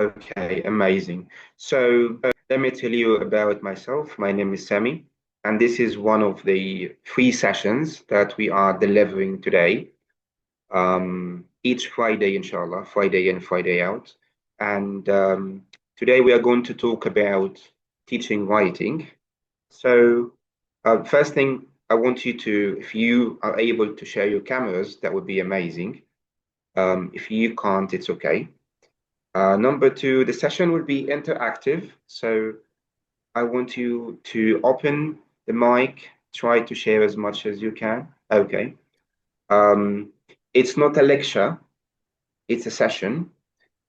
Okay, amazing. So let me tell you about myself. My name is Sami, and this is one of the three sessions that we are delivering today. Each Friday, inshallah, Friday in, Friday out. And today we are going to talk about teaching writing. So, first thing, I want you to, if you are able to share your cameras, that would be amazing. If you can't, it's okay. Number two, the session will be interactive. So I want you to open the mic, try to share as much as you can. Okay. Um, it's not a lecture, it's a session.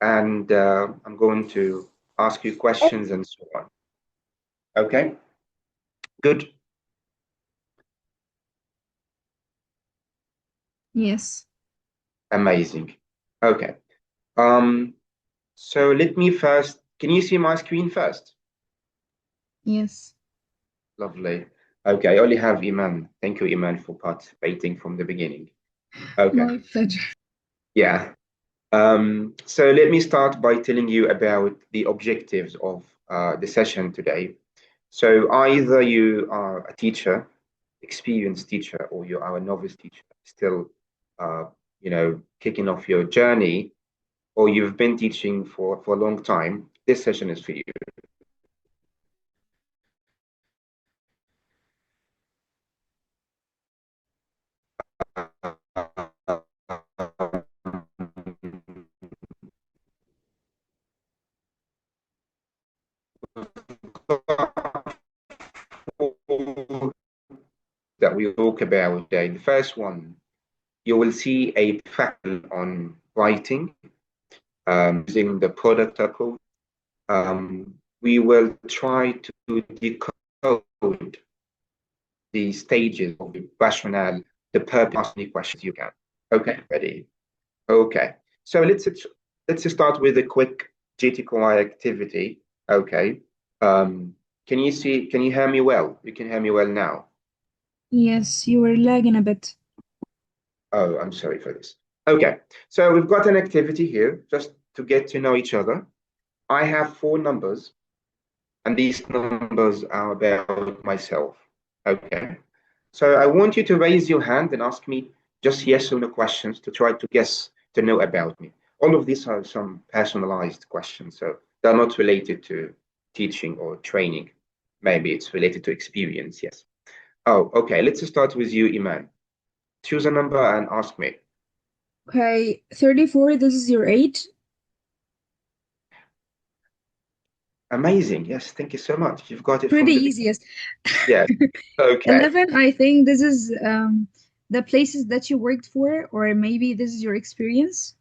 And I'm going to ask you questions and so on. Okay, good. Yes, Amazing. Okay. Um, so let me first, can you see my screen first? yes. Lovely. Okay, I only have Iman. Thank you, Iman, for participating from the beginning. Okay, My pleasure. yeah. So let me start by telling you about the objectives of the session today. So either you are a teacher, experienced teacher, or you are a novice teacher, still, uh, kicking off your journey, or you've been teaching for a long time, this session is for you. That we talk about today. The first one, you will see a pattern on writing using the product code. We will try to decode the stages of the rationale, the purpose, ask any questions you can. Okay, ready? Okay. So let's just start with a quick GTQI activity. Okay. Can you hear me well? You can hear me well now. Yes, you were lagging a bit. Oh, I'm sorry for this. Okay. So we've got an activity here just to get to know each other. I have four numbers, and these numbers are about myself. Okay. So I want you to raise your hand and ask me just yes or no questions to try to guess to know about me. All of these are some personalized questions, so they're not related to teaching or training. Maybe it's related to experience, yes. Oh, okay. Let's start with you, Iman. Choose a number and ask me. Okay, 34, this is your age. Amazing. Yes, thank you so much. You've got it Pretty from the beginning. easiest. Yes. Okay. 11, I think this is the places that you worked for, or maybe this is your experience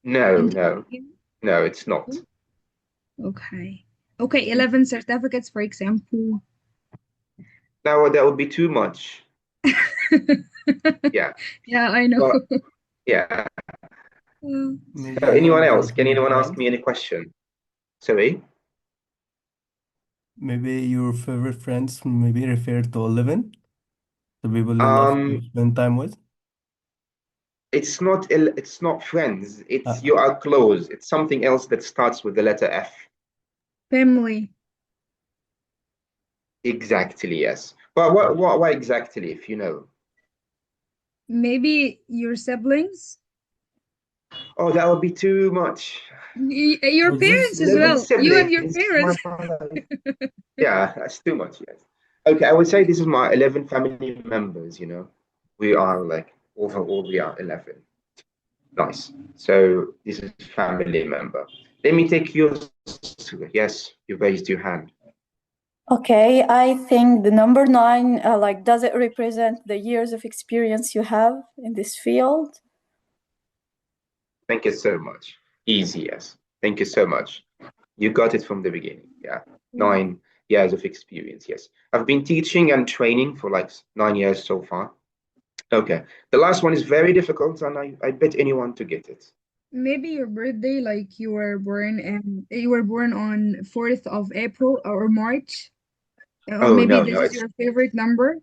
No, in no, teaching. no, it's not. Okay. Okay, 11 certificates, for example. Now that would be too much. Yeah. Yeah, I know. But yeah. So Maybe anyone one else? of Can your anyone ask friends, me any question? Sorry? maybe your favorite friends, maybe refer to 11, the people you love to Um, spend time with. it's not friends. It's Uh, you are close. It's something else that starts with the letter F. Family. Exactly, yes. But what exactly, if you know? Maybe your siblings. Oh, that would be too much. Your was this parents as 11 well. You and your siblings. My parents. mother. Yeah, that's too much, yes. Okay, I would say this is my 11 family members, you know. We are like overall we are 11. Nice. So this is family member. Let me take yours. Yes, you raised your hand. Okay, I think the number nine, does it represent the years of experience you have in this field? Thank you so much. Easy, yes. Thank you so much. You got it from the beginning. Yeah. 9 years of experience. Yes. I've been teaching and training for like 9 years so far. Okay. The last one is very difficult, and I bet anyone to get it. Maybe your birthday, like you were born on 4th of April or March, or Oh maybe no, this no, is it's your favorite number.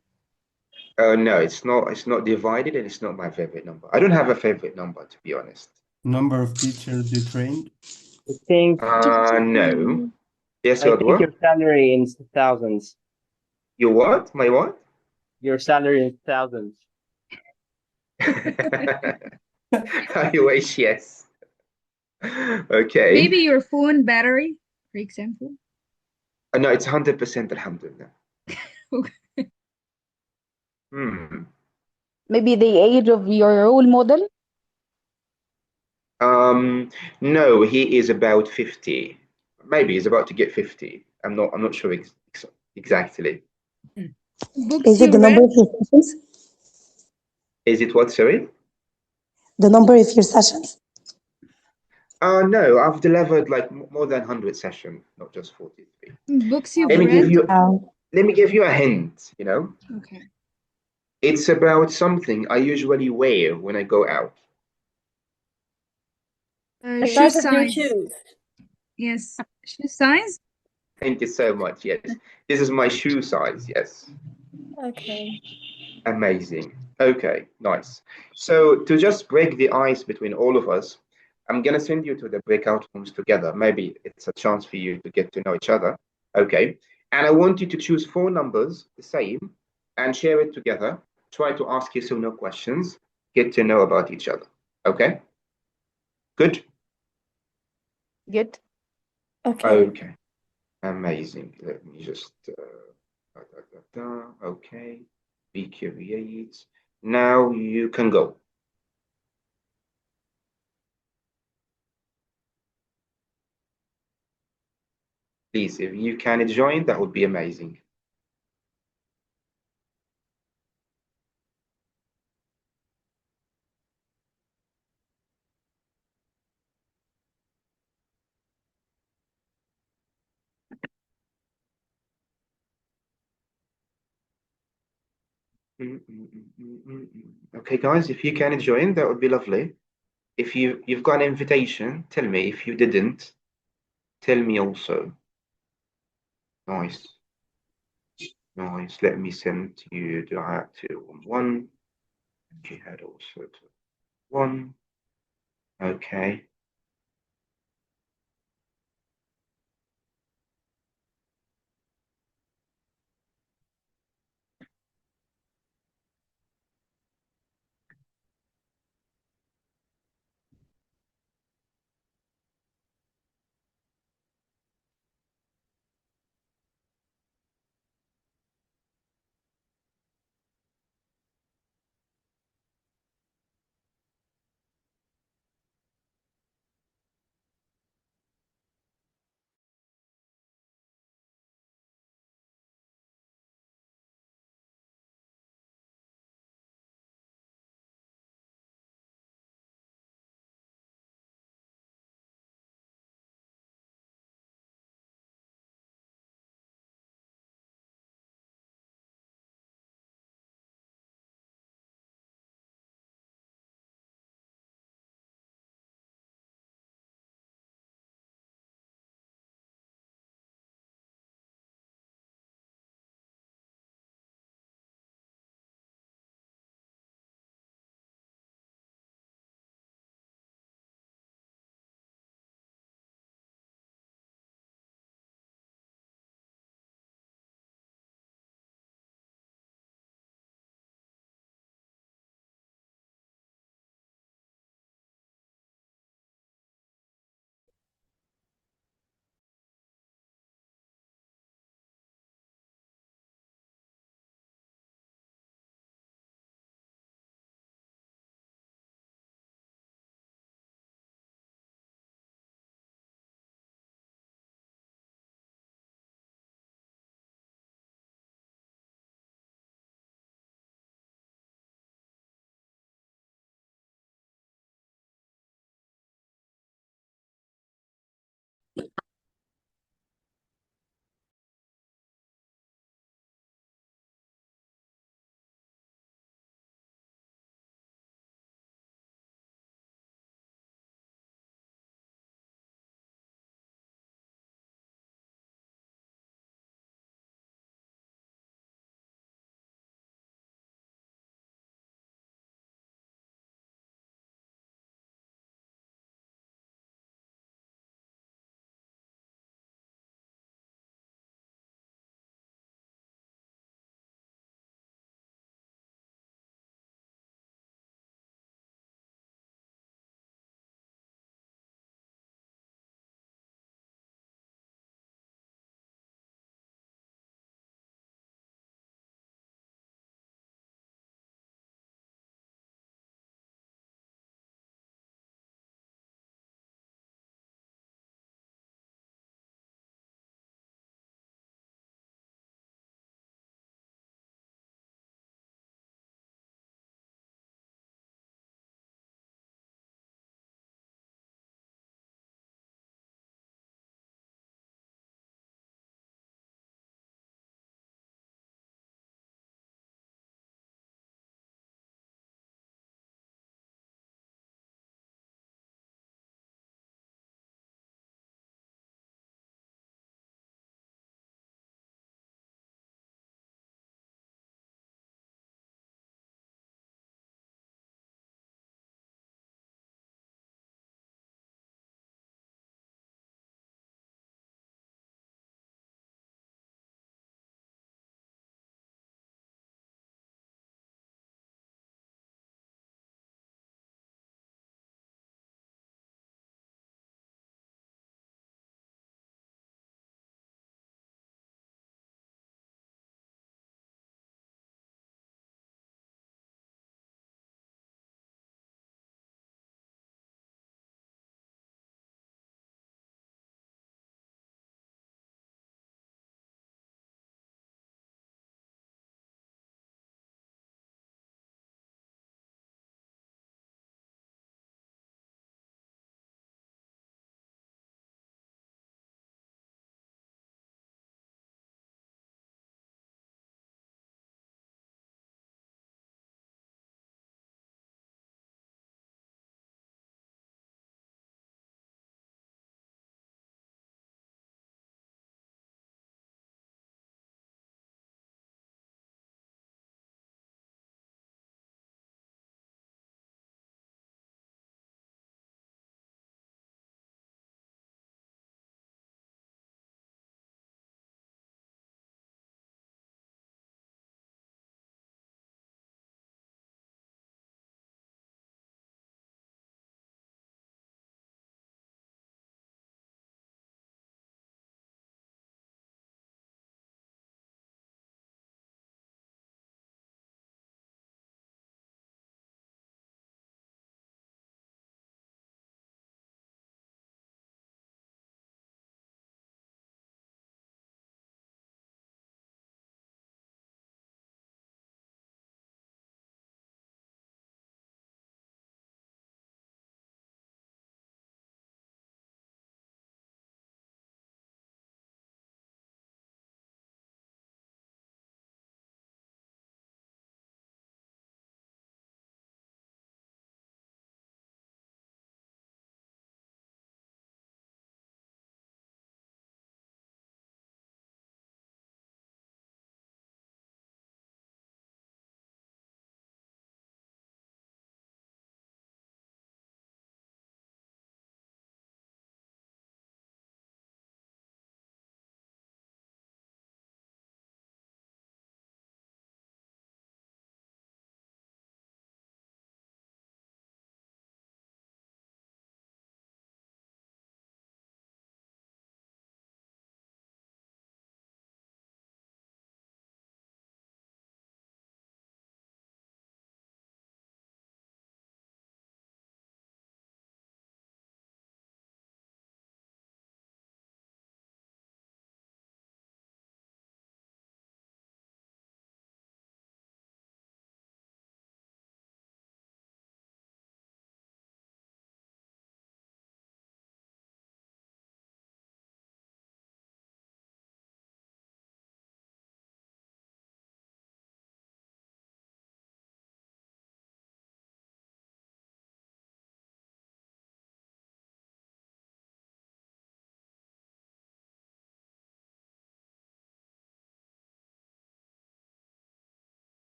no, it's not. It's not divided, and it's not my favorite number. I don't have a favorite number, to be honest. number of teachers you trained? I think No. Yes, I your think what? your salary in thousands. Your what? My what? Your salary in thousands. I wish, yes. Okay. Maybe your phone battery, for example. No, it's 100% alhamdulillah. Okay. Hmm. Maybe the age of your role model. Um, no, he is about 50. Maybe he's about to get 50. I'm not sure exactly. Books Is it you the number read? of your sessions? Is it what, sorry? The number of your sessions? No, I've delivered like more than 100 sessions, not just 43. Books you've Let me give read? you Wow. let me give you a hint, you know. Okay. It's about something I usually wear when I go out. The Shoe size of your size. shoes. Yes. Shoe size? Thank you so much. Yes. This is my shoe size. Yes. Okay. Amazing. Okay, nice. So to just break the ice between all of us, I'm gonna send you to the breakout rooms together. Maybe it's a chance for you to get to know each other. Okay. And I want you to choose four numbers, the same, and share it together. Try to ask yes or no questions. Get to know about each other. Okay? Good? Good. Okay. Okay. Amazing. Let me just okay. Be curious. Now you can go. Please, if you can join, that would be amazing. Okay, guys, if you can join, that would be lovely. If you've got an invitation, tell me. If you didn't, tell me also. Nice, nice. Let me send you the to one. Jihad also to one. Okay.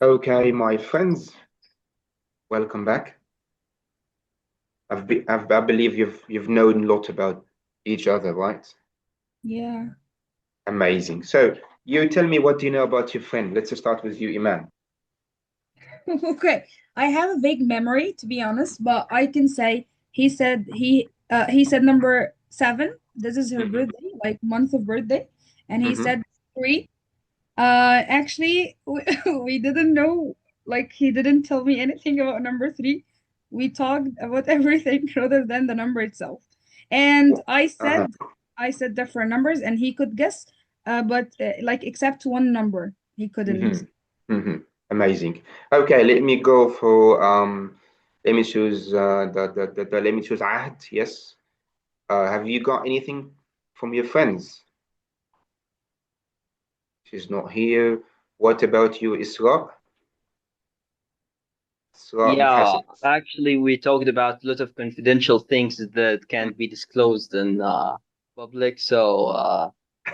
Okay, my friends, welcome back. I believe you've known a lot about each other, right? Yeah. Amazing. So you tell me, what do you know about your friend? Let's start with you, Iman. Okay. I have a vague memory, to be honest, but I can say he said number 7. This is her Mm-hmm. birthday, like month of birthday, and he Mm-hmm. said 3. Actually, we didn't know, like he didn't tell me anything about number 3. We talked about everything rather than the number itself. And Uh-huh. I said different numbers and he could guess, but like except one number, he couldn't. Mm-hmm. Mm-hmm. Amazing. Okay, let me go for let me choose let me choose Ahad. Yes. Have you got anything from your friends? She's not here. What about you, Isra? Isra Yeah, Muhasib. actually, we talked about a lot of confidential things that can't be disclosed in public. So,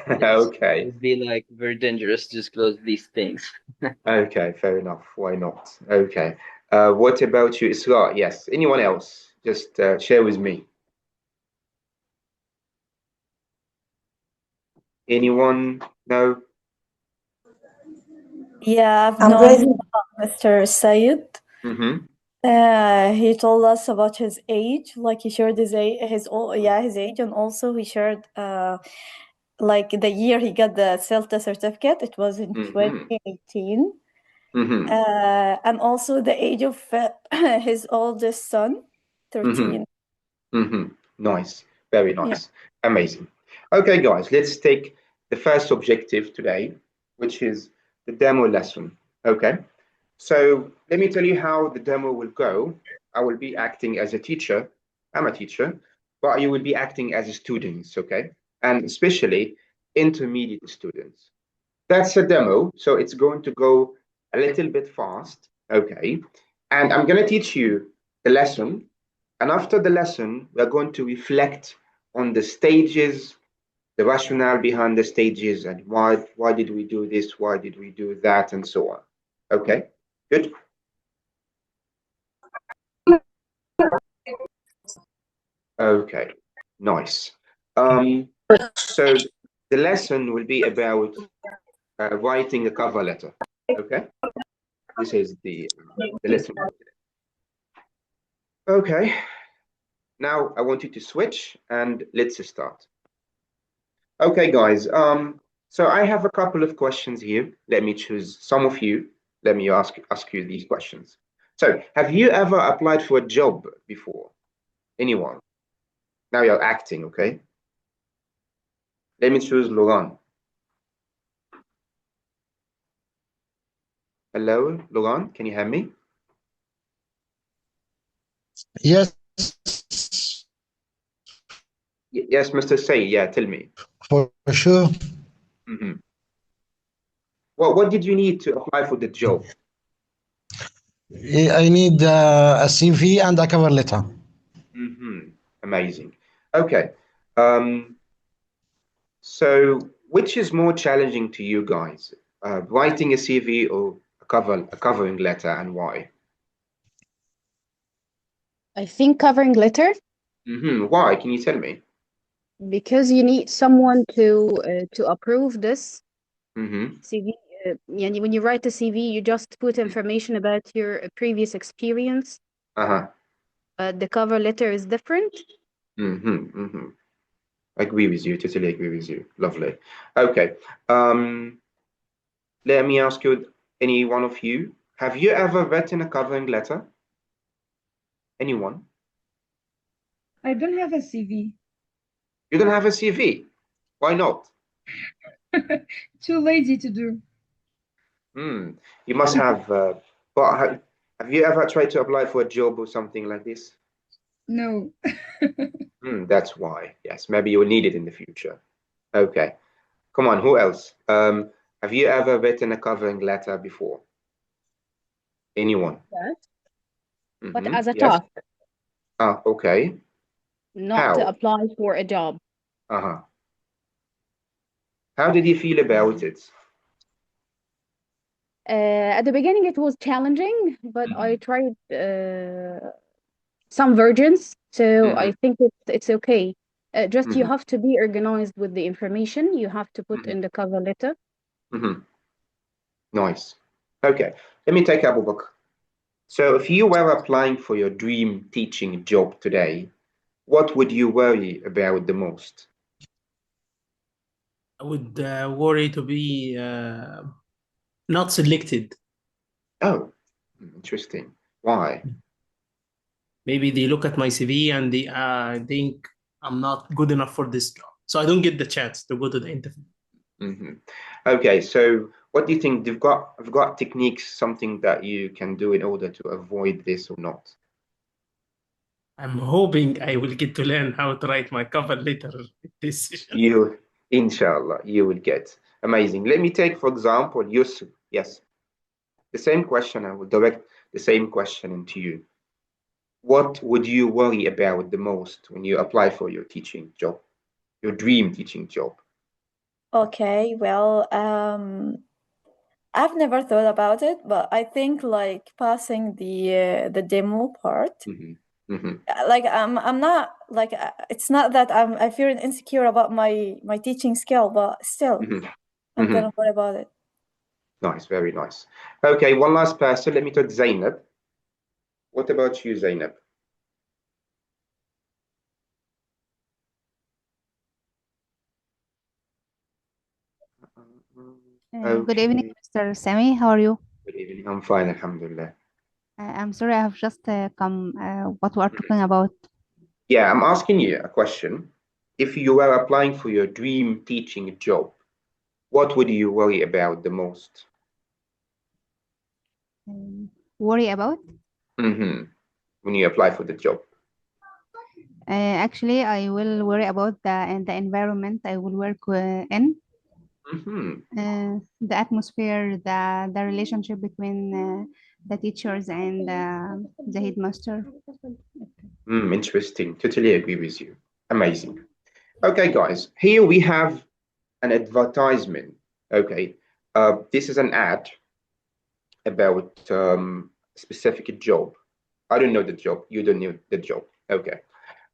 yes, it Okay. would be like very dangerous to disclose these things. Okay, fair enough. Why not? Okay. What about you, Isra? Yes. Anyone else? Just share with me. Anyone? No? Yeah, I've I'm known present. Mr. Sayed. Mm-hmm. He told us about his age, like he shared his age, and also he shared like the year he got the CELTA certificate. It was in Mm-hmm. 2018. Mm-hmm. And also the age of his oldest son, Mm-hmm. 13. Mm-hmm. Nice. Very Yeah. nice. Amazing. Okay, guys, let's take the first objective today, which is the demo lesson. Okay. So let me tell you how the demo will go. I will be acting as a teacher. I'm a teacher, but you will be acting as a students, okay? And especially intermediate students. That's a demo, so it's going to go a little bit fast, okay? And I'm going to teach you the lesson. And after the lesson, we're going to reflect on the stages, the rationale behind the stages, and why did we do this, why did we do that, and so on. Okay, good. Okay, nice. So the lesson will be about writing a cover letter. Okay, this is the lesson. Okay, now I want you to switch and let's start. Okay, guys. So I have a couple of questions here. Let me choose some of you. Let me ask you these questions. So, have you ever applied for a job before? Anyone? Now you're acting, okay? Let me choose Laurent. Hello, Laurent, can you hear me? Yes, Yes, Mr. Say, yeah, tell me. for sure. Mhm. Well, what did you need to apply for the job? I need a CV and a cover letter. Amazing. Okay. Um, so which is more challenging to you guys? Writing a CV or a covering letter, and why? I think covering letter, Why? Can you tell me? because you need someone to approve this Mm-hmm. CV. Yani when you write a CV, you just put information about your previous experience. Uh-huh. The cover letter is different. Mm-hmm. Agree with you. Totally agree with you. Lovely. Okay. Um, Let me ask you, any one of you, have you ever written a covering letter? Anyone? I don't have a CV. You don't have a CV. Why not? Too lazy to do. Hmm. You must have. But have you ever tried to apply for a job or something like this? No. That's why. Yes, maybe you'll need it in the future. Okay. Come on. Who else? Have you ever written a covering letter before? Anyone? Yes. But as a Yes. task, Ah, okay. not to How? apply for a job. Uh-huh. How did you feel about it? At the beginning, it was challenging, but I Mhm. tried some versions, so I Mhm. think it's okay. Just you Mhm. have to be organized with the information you have to put Mhm. in the cover letter. Mhm. Nice. Okay, let me take up a book. So, if you were applying for your dream teaching job today, what would you worry about the most? I would worry to be not selected. Oh, interesting. Why? Maybe they look at my CV and they think I'm not good enough for this job. So I don't get the chance to go to the interview. Hmm. Okay, so what do you think? Have got techniques, something that you can do in order to avoid this or not? I'm hoping I will get to learn how to write my cover letter this session. You, inshallah, you will get. Amazing. Let me take, for example, Yusuf. Yes, the same question. I will direct the same question into you. What would you worry about the most when you apply for your teaching job, your dream teaching job? Okay, well, I've never thought about it, but I think like passing the demo part. Hmm. Hmm. Like I'm not like it's not that I feel insecure about my teaching skill, but still Hmm. I'm Hmm. gonna worry about it. Nice, very nice. Okay, one last person. Let me talk Zainab. What about you, Zainab? Good evening, Okay. Mr. Sami. How are you? Good evening. I'm fine, Alhamdulillah. I'm sorry, I have just come. What we are Mhm. talking about? Yeah, I'm asking you a question. If you were applying for your dream teaching job, what would you worry about the most? Um, Worry about? Hmm. When you apply for the job. Actually, I will worry about the environment I will work in, Hmm. the atmosphere, the relationship between the teachers and the headmaster. Interesting. Totally agree with you. Amazing. Okay, guys, here we have an advertisement. Okay, this is an ad about specific job. I don't know the job. You don't know the job. Okay.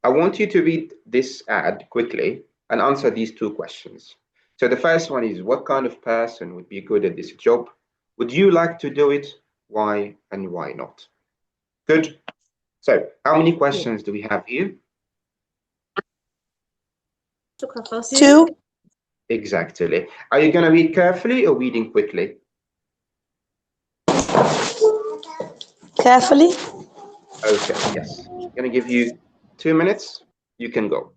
I want you to read this ad quickly and answer these two questions. So the first one is, what kind of person would be good at this job? Would you like to do it? Why and why not? Good. So how many questions do we have here? Two. Exactly. Are you going to read carefully or reading quickly? Carefully. Okay, yes. I'm going to give you 2 minutes. You can go.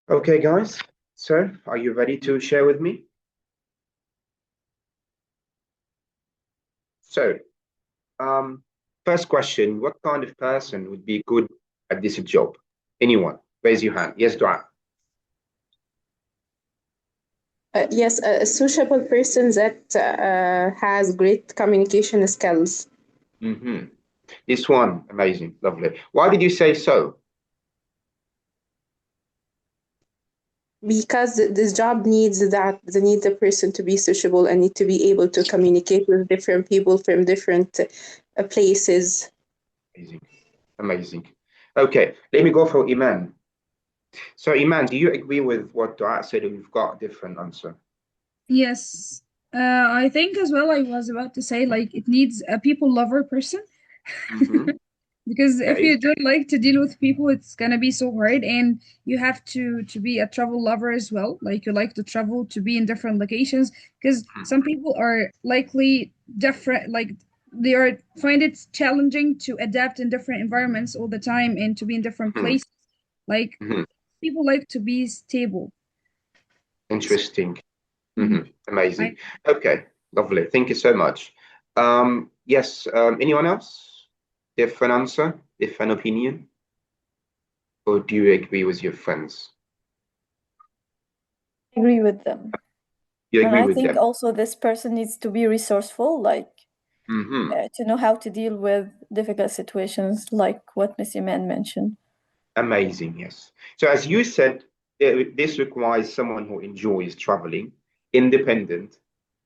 Okay, guys. So, are you ready to share with me? So, um, first question, what kind of person would be good at this job? Anyone? Raise your hand. Yes, Dua. Yes, a sociable person that has great communication skills. Mm-hmm. This one, amazing, lovely. Why did you say so? Because this job needs that, they need the person to be sociable and need to be able to communicate with different people from different places. Amazing, amazing. Okay, let me go for Iman. So, Iman, do you agree with what Dua said, or you've got a different answer? Yes. I think as well I was about to say like it needs a people lover person. Mm-hmm. Because if Okay. you don't like to deal with people, it's gonna be so hard, and you have to be a travel lover as well. Like you like to travel to be in different locations, because some people are likely different. Like they are find it challenging to adapt in different environments all the time and to be in different Mm-hmm. places. Like Mm-hmm. people like to be stable. Interesting. Mhm. Mm-hmm. Amazing. I Okay, lovely. Thank you so much. Yes, anyone else? Different answer, different opinion? Or do you agree with your friends? Agree with them. You And agree I with think them? also this person needs to be resourceful, like Mm-hmm. to know how to deal with difficult situations, like what Miss Iman mentioned. Amazing, yes. So as you said, this requires someone who enjoys traveling, independent,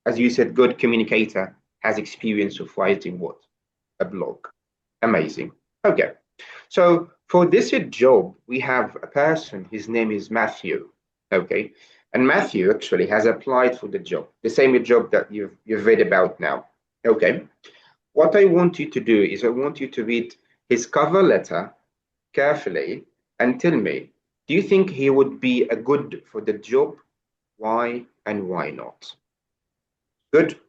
as you said, good communicator, has experience of writing what? A blog. Amazing. Okay. So for this job, we have a person, his name is Matthew. Okay. And Matthew actually has applied for the job, the same job that you've read about now. Okay. What I want you to do is I want you to read his cover letter carefully and tell me, do you think he would be a good for the job? Why and why not? Good.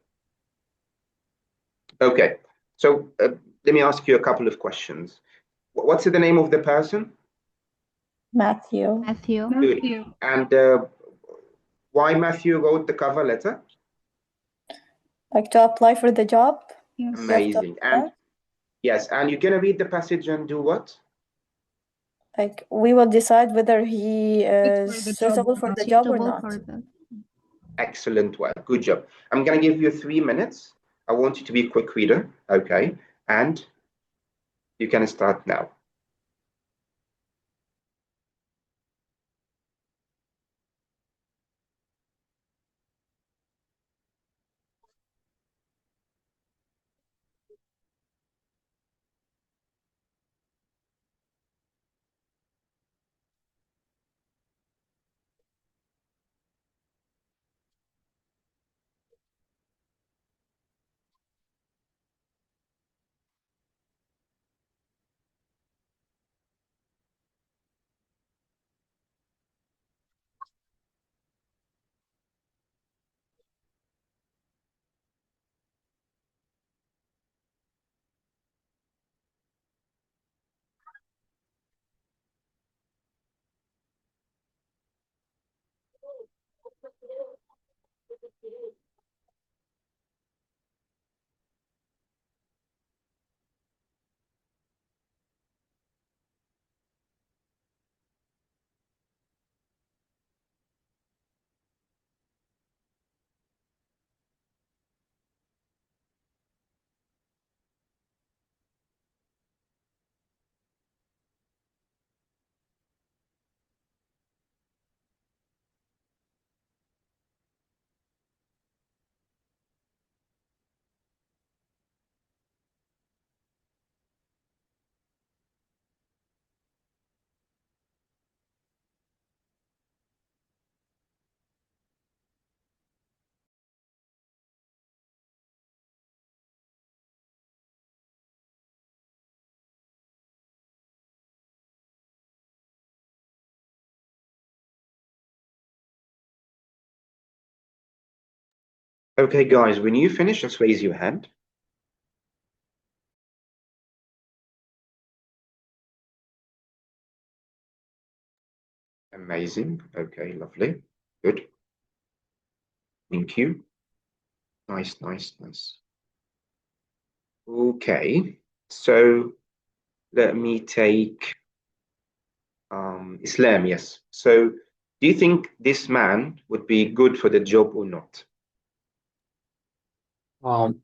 Okay. So let me ask you a couple of questions. What's the name of the person? Matthew. Matthew. Good. Matthew. And why Matthew wrote the cover letter? Like to apply for the job, Yes. you have to Amazing. And yes, and you're gonna read the passage and do what? like we will decide whether he Good for is the job suitable or for not. the job or Suitable not. for the Excellent work. Good job. I'm gonna give you 3 minutes. I want you to be a quick reader, okay? And you can start now. Okay, guys, when you finish, just raise your hand. Amazing. Okay, lovely. Good. Thank you. Nice, nice, nice. Okay, so let me take Islam, yes. So do you think this man would be good for the job or not?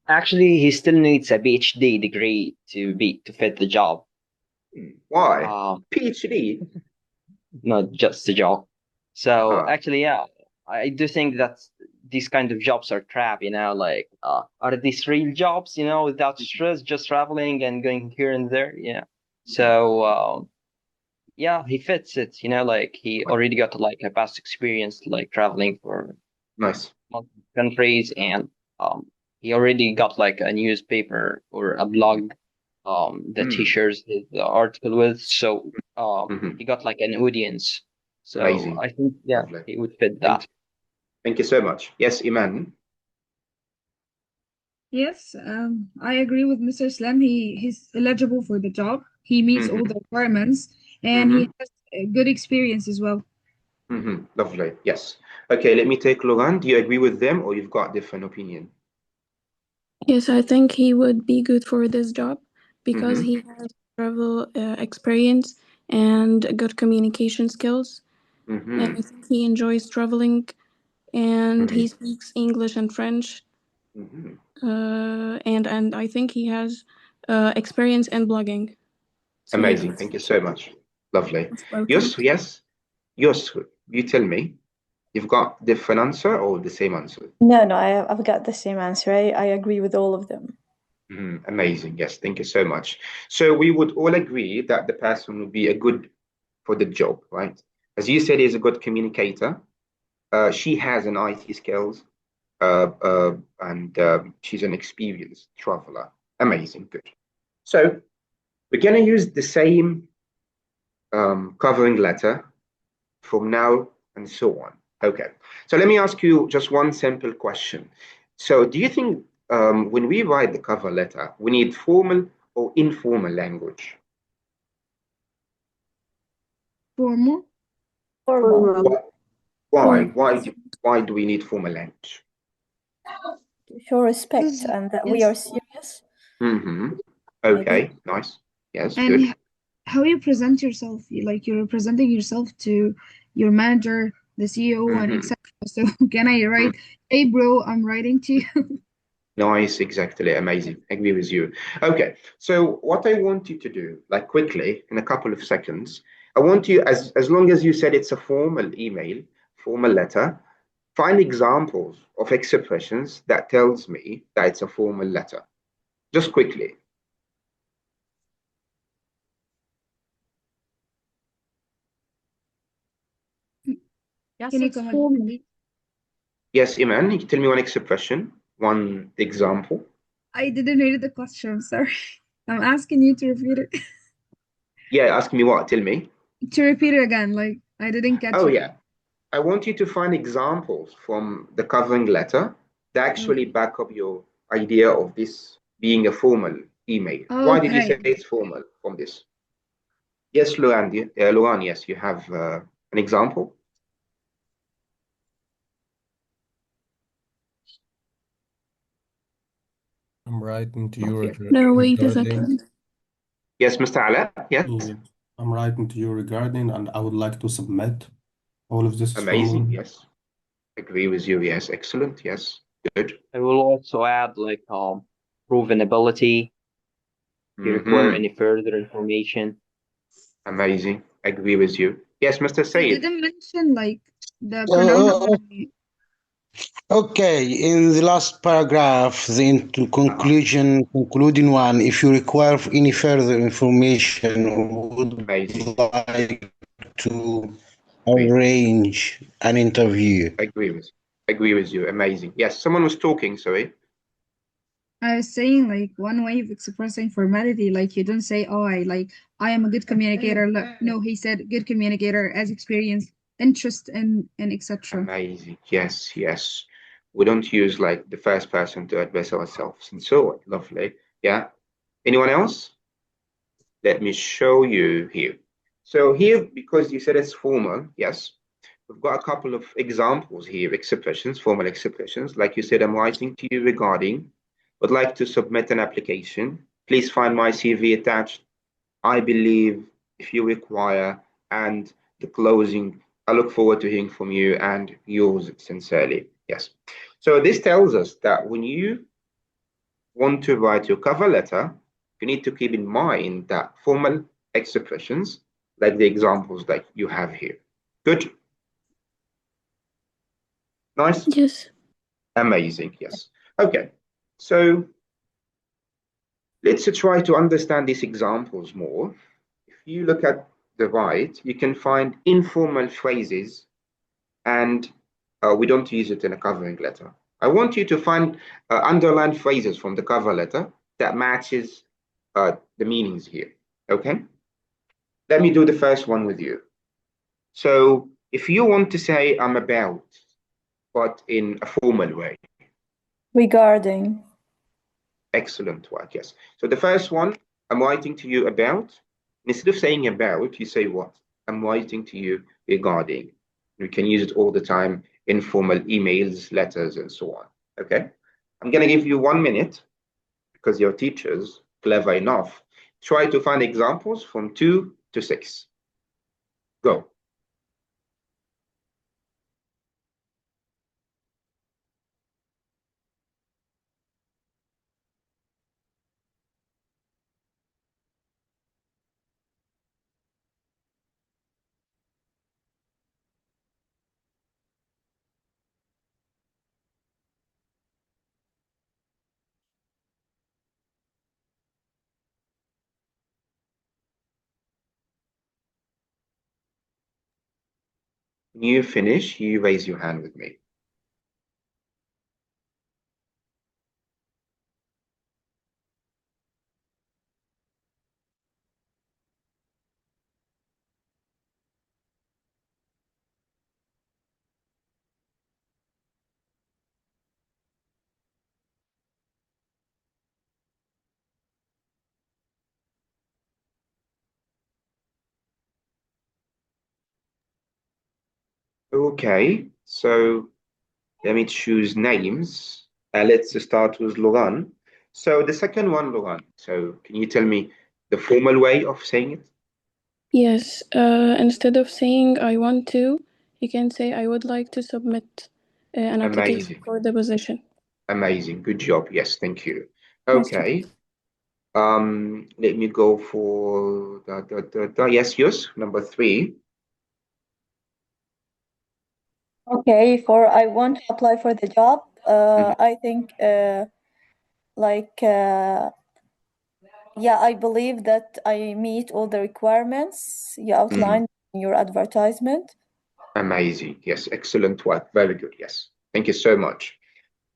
Actually, he still needs a PhD degree to fit the job. Why? Um, PhD? Not just a job. So Ah, actually, yeah, I do think that these kind of jobs are trap. Like are these real jobs? Without stress, just traveling and going here and there. Yeah. So yeah, he fits it. Like he already got like a past experience, like traveling for nice. multiple countries, and he already got like a newspaper or a blog that he Mm, shares his article with. So mhm. he got like an audience. So Amazing. I think yeah, Lovely. he would fit Thank that. you. Thank you so much. Yes, Iman. Yes, I agree with Mr. Slam. He's eligible for the job. He meets all Mm-hmm. the requirements, and Mm-hmm. he has a good experience as well. Mm-hmm. Lovely. Yes. Okay, let me take Laurent. Do you agree with them or you've got different opinion? Yes, I think he would be good for this job because Mm-hmm. he has travel experience and good communication skills. And Mm-hmm. I think he enjoys traveling and he Amazing. speaks English and French. Mm-hmm. And I think he has experience in blogging. So yeah, Amazing. Thank you so much. Lovely. most welcome. Yes, yes. Yes, you tell me. You've got different answer or the same answer? No, no, I've got the same answer. I agree with all of them. Amazing. Yes, thank you so much. So we would all agree that the person would be a good for the job, right? As you said, he's a good communicator. She has an IT skills, and she's an experienced traveler. Amazing, good. So we're going to use the same covering letter from now and so on. Okay, so let me ask you just one simple question. So do you think when we write the cover letter, we need formal or informal language? Formal? Formal. Formal. Why? Formal. Why do we need formal language? To show respect Because and that we are yes, serious, Mm-hmm. maybe. Okay, nice. Yes, and good. how you present yourself, like you're presenting yourself to your manager, the CEO, and Mm-hmm. etc. So can I write, "Hey, bro, I'm writing to you"? Nice, exactly. Amazing. Agree with you. Okay, so what I want you to do, like quickly, in a couple of seconds, I want you, as long as you said it's a formal email, formal letter, find examples of expressions that tells me that it's a formal letter. Just quickly. Yes, Can you it's come again, formal. please? Yes, Iman, you can tell me one expression, one example. I didn't read the question. I'm sorry. I'm asking you to repeat it. Yeah, ask me what? Tell me. To repeat it again, like I didn't catch Oh, it. yeah. I want you to find examples from the covering letter that actually Okay. back up your idea of this being a formal email. Why did you say Okay. it's formal from this? Yes, Luan, yes, you have an example. I'm writing to Not you yet. No, wait a regarding. second. Yes, Mr. Ala, yes. I'm writing to you regarding, and I would like to submit. All of this is Amazing, formal. yes. Agree with you, yes. Excellent, yes. Good. I will also add like proven ability. If you require Mm-hmm. any further information. Amazing. Agree with you. Yes, Mr. You Sayed. didn't mention like the Uh, pronoun. okay, in the last paragraph, the Uh-huh. concluding one, if you require any further information or would Amazing. like to Agree. arrange an interview. Agree with you. Amazing. Yes, someone was talking, sorry. I was saying like one way of expressing formality, like you don't say, "Oh, I am a good communicator." No, he said good communicator as experience, interest and etc. Amazing. Yes, yes. We don't use like the first person to address ourselves and so on. Lovely. Yeah. Anyone else? Let me show you here. So here, because you said it's formal, yes, we've got a couple of examples here, expressions, formal expressions. Like you said, I'm writing to you regarding, would like to submit an application. Please find my CV attached. I believe if you require, and the closing. I look forward to hearing from you and yours sincerely. Yes. So this tells us that when you want to write your cover letter, you need to keep in mind that formal expressions, like the examples that you have here. Good. Nice. Yes. Amazing. Yes. Okay. So let's try to understand these examples more. If you look at the right, you can find informal phrases, and we don't use it in a covering letter. I want you to find underlined phrases from the cover letter that matches the meanings here. Okay? Let me do the first one with you. So if you want to say I'm about, but in a formal way. Regarding. Excellent work, yes. So the first one, I'm writing to you about. Instead of saying about, you say what? I'm writing to you regarding. You can use it all the time, informal emails, letters, and so on. Okay? I'm going to give you 1 minute because your teacher's clever enough. Try to find examples from 2 to 6. Go. When you finish, you raise your hand with me. Okay, so let me choose names. Let's start with Logan. So the second one, Logan. So can you tell me the formal way of saying it? Yes. Instead of saying I want to, you can say I would like to submit an application Amazing, for the position. amazing. Good job. Yes, thank you. Most welcome. Okay. Let me go for yes, yes, number 3. Okay, for I want to apply for the job, I think like yeah, I believe that I meet all the requirements you outlined in your advertisement. Amazing. Yes, excellent work. Very good. Yes. Thank you so much.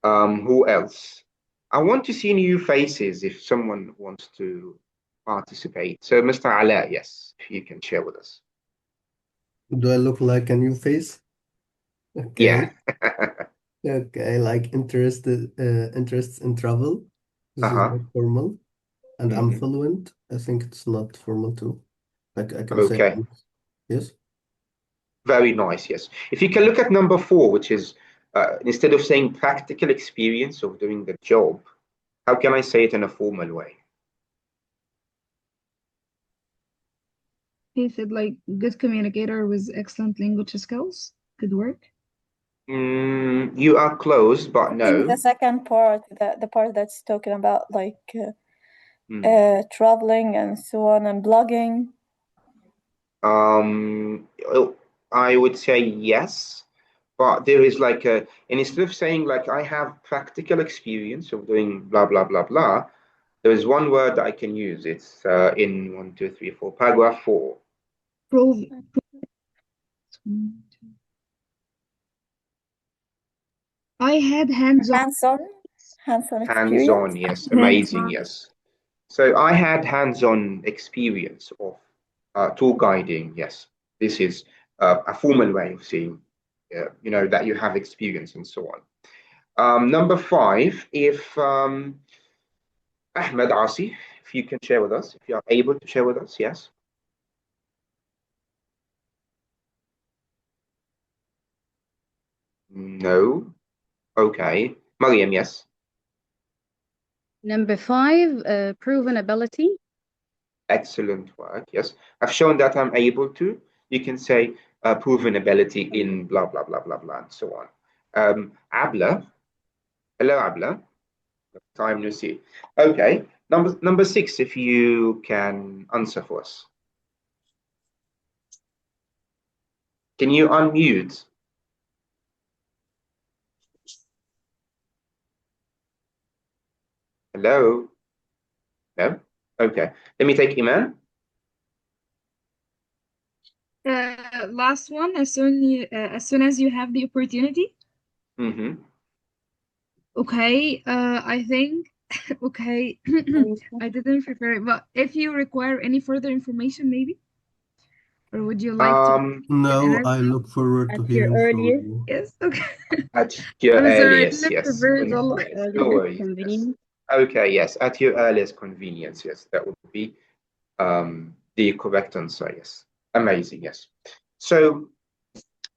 Who else? I want to see new faces if someone wants to participate. So, Mr. Ala, yes, if you can share with us. Do I look like a new face? Yeah. Okay. Okay, like interests in travel. This is not formal. And I'm fluent. I think it's not formal too. Like I can say Okay. yes. Very nice. Yes. If you can look at number 4, which is instead of saying practical experience of doing the job, how can I say it in a formal way? He said like good communicator with excellent language skills. Good work. You are close, but I think the no. second part, the part that's talking about like traveling and so on and blogging. I would say yes, but there is like and instead of saying like I have practical experience of doing blah blah blah blah, there is one word that I can use. It's in 1, 2, 3, 4, paragraph 4. Prove. I had hands-on. Hands-on experience. Hands-on, yes, amazing, yes. So I had hands-on experience of tour guiding. Yes, this is a formal way of saying, that you have experience and so on. Number 5, if Ahmed Asi, if you can share with us, if you are able to share with us, yes. No. Okay. Mariam, yes. Number 5, proven ability. Excellent work. Yes, I've shown that I'm able to. you can say proven ability in blah, blah, blah, blah, blah, and so on. Abla, hello, Abla. Time no see. Okay, number 6, if you can answer for us. Can you unmute? Hello? No? Okay. Let me take Iman. Last one, as soon as you have the opportunity. Mm-hmm. Okay, I think, okay, I didn't prepare it, but if you require any further information, maybe, or would you like to No, I interview look forward to At your hearing from earliest, you. Yes, okay. At your I'm sorry, I earliest, didn't yes. prepare it all. Yes, no earliest worries. Yes. convenience. Okay, yes, at your earliest convenience, yes, that would be the correct answer, yes. Amazing, yes. So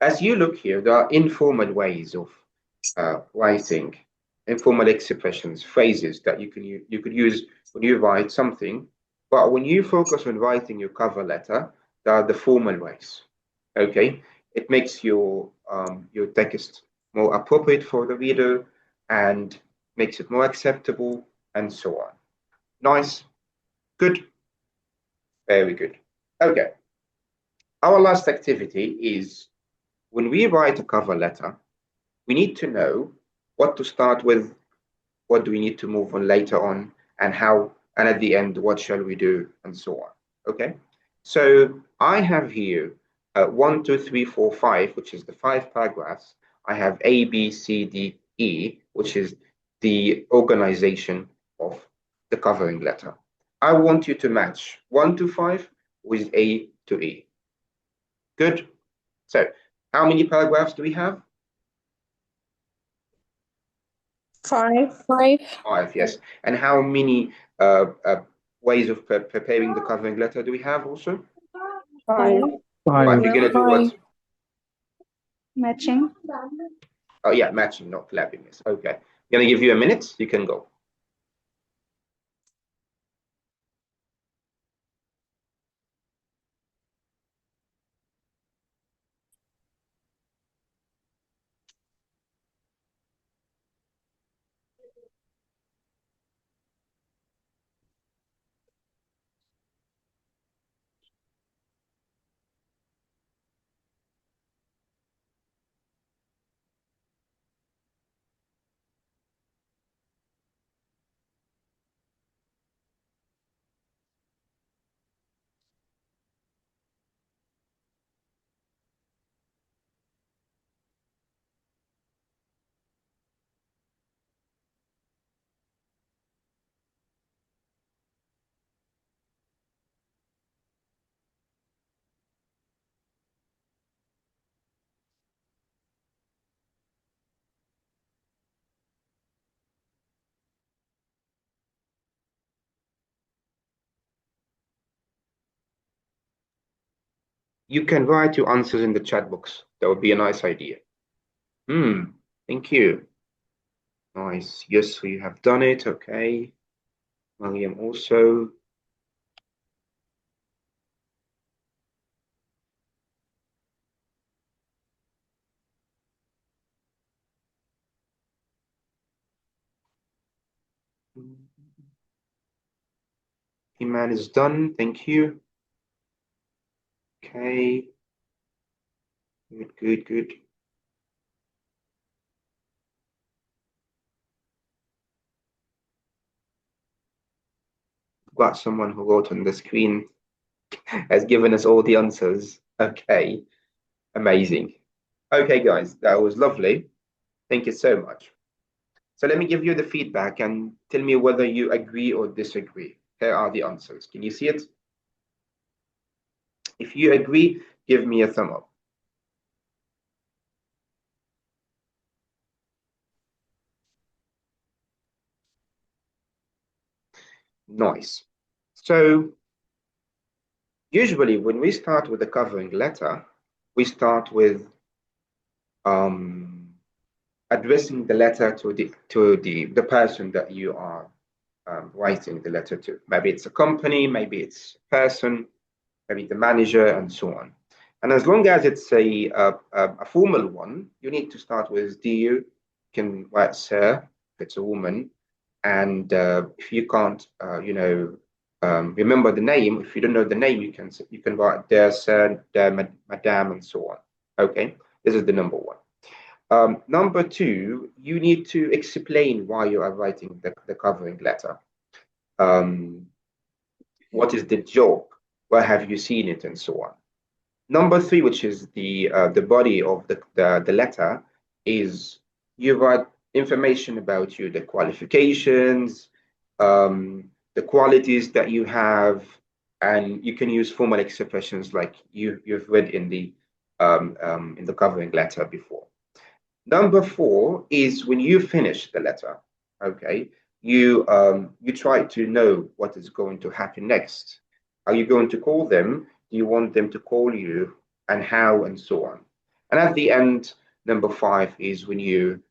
as you look here, there are informal ways of writing, informal expressions, phrases that you could use when you write something. But when you focus on writing your cover letter, there are the formal ways. Okay, it makes your text more appropriate for the reader and makes it more acceptable and so on. Nice, good, very good. Okay, our last activity is when we write a cover letter, we need to know what to start with, what do we need to move on later on, and how, and at the end, what shall we do, and so on. Okay, so I have here 1, 2, 3, 4, 5, which is the 5 paragraphs. I have A, B, C, D, E, which is the organization of the covering letter. I want you to match 1 to 5 with A to E. Good. So how many paragraphs do we have? 5. 5, yes. And how many ways of preparing the covering letter do we have also? 5. 5. You're going to do what? Matching. Oh, yeah, matching, not clapping. Yes. Okay. I'm going to give you a minute. You can go. You can write your answers in the chat box. That would be a nice idea. Thank you. Nice. Yes, so you have done it. Okay. Mariam also. Iman is done. Thank you. Okay. Good, good, good. Got someone who wrote on the screen has given us all the answers. Okay. Amazing. Okay, guys, that was lovely. Thank you so much. So let me give you the feedback and tell me whether you agree or disagree. Here are the answers. Can you see it? If you agree, give me a thumb up. Nice. So usually when we start with the covering letter, we start with addressing the letter to the person that you are writing the letter to. Maybe it's a company, maybe it's a person, maybe the manager, and so on. And as long as it's a formal one, you need to start with dear. You can write sir if it's a woman. And if you can't, remember the name, if you don't know the name, you can write dear sir, dear madam, and so on. Okay, this is the number one. Number two, you need to explain why you are writing the covering letter. What is the job? Where have you seen it, and so on. Number three, which is the body of the letter, is you write information about you, the qualifications, the qualities that you have, and you can use formal expressions like you've read in the covering letter before. Number four is when you finish the letter, okay, you try to know what is going to happen next. Are you going to call them? Do you want them to call you? And how, and so on. And at the end, number five is when you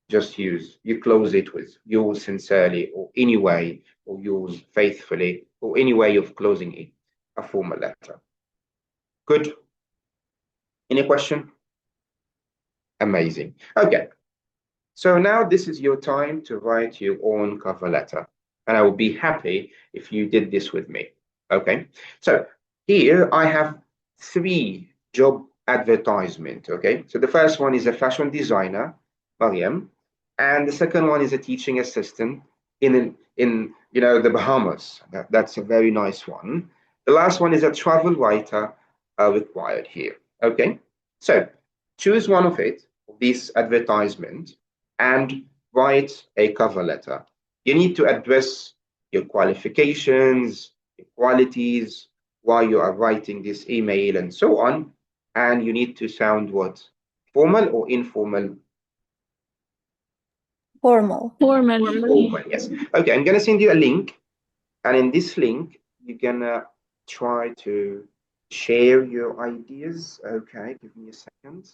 you close it with yours sincerely, or anyway, or yours faithfully, or any way of closing it, a formal letter. Good. Any question? Amazing. Okay. So now this is your time to write your own cover letter. And I will be happy if you did this with me. Okay. So here I have 3 job advertisement. Okay. So the first one is a fashion designer, Mariam, and the second one is a teaching assistant in the Bahamas. That's a very nice one. The last one is a travel writer required here. Okay. So choose one of this advertisement, and write a cover letter. You need to address your qualifications, your qualities, why you are writing this email, and so on. And you need to sound what? Formal or informal? Formal. Formal, yes. Okay, I'm going to send you a link. And in this link, you're going to try to share your ideas. Okay, give me a second.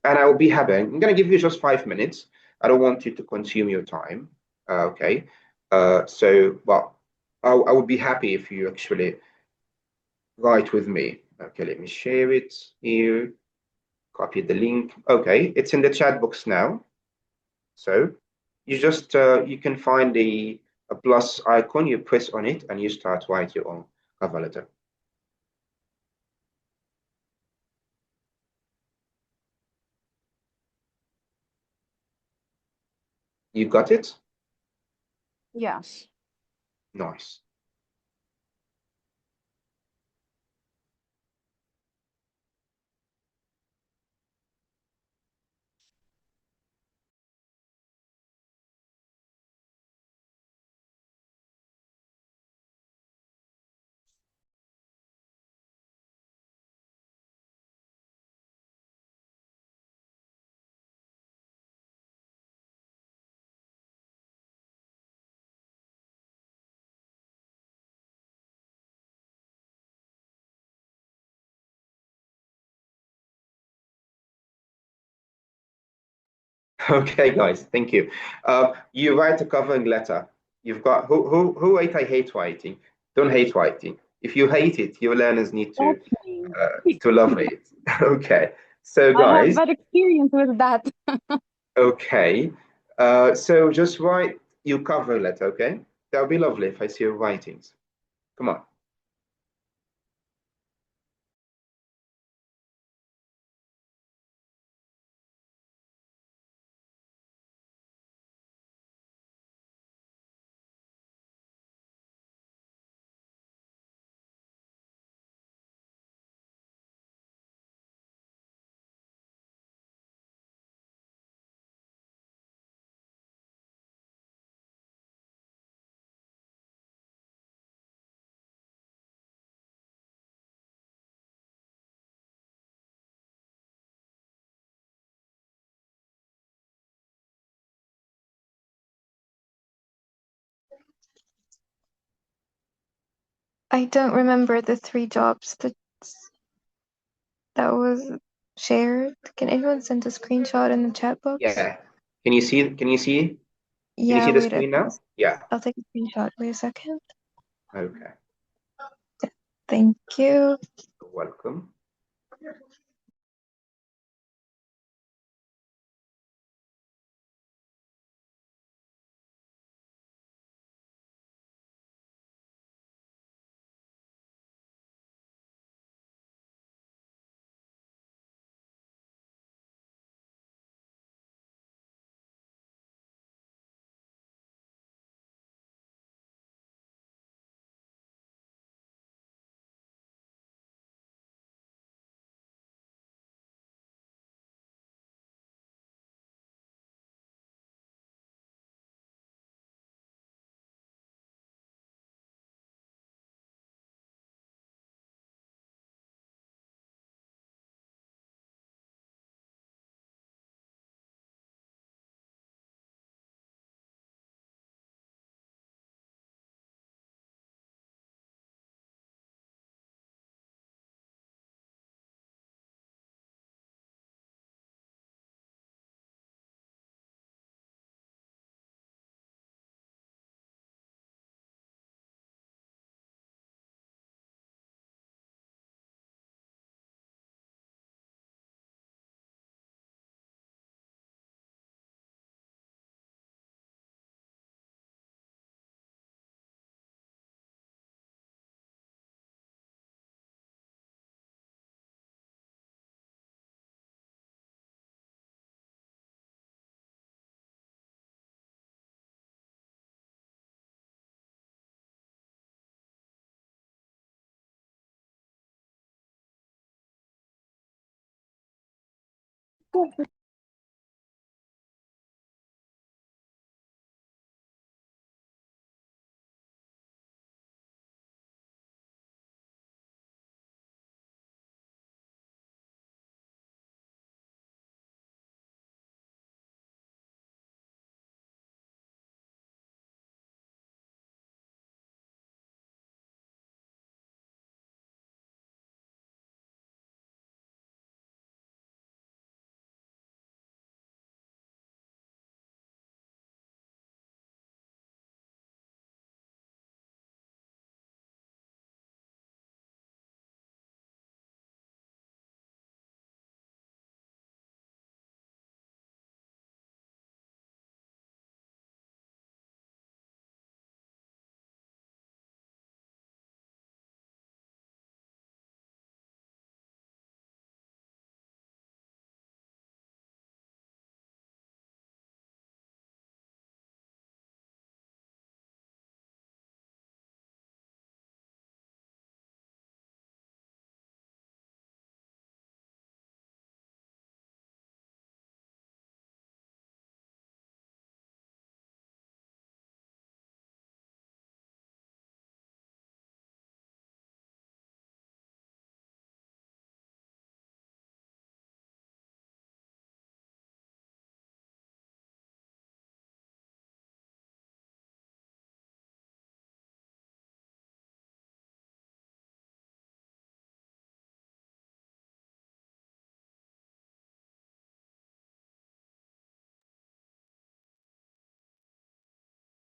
And I will be happy. I'm going to give you just 5 minutes. I don't want you to consume your time. Okay. But I would be happy if you actually write with me. Okay, let me share it here. Copy the link. Okay, it's in the chat box now. So you just you can find a plus icon. You press on it and you start write your own cover letter. You got it? Yes. Nice. Okay, guys, thank you. You write a covering letter. You've got who I hate writing. Don't hate writing. If you hate it, your learners need to love it. Okay. So I have guys, bad experience with that. okay. So just write your cover letter, okay? That would be lovely if I see your writings. Come on. I don't remember the 3 jobs that was shared. Can anyone send a screenshot in the chat box? Yeah. Can you see? Can you see? Can you Yeah, see the wait a screen now? Yeah. I'll take a screenshot. Wait a second. Okay. Thank you. You're welcome.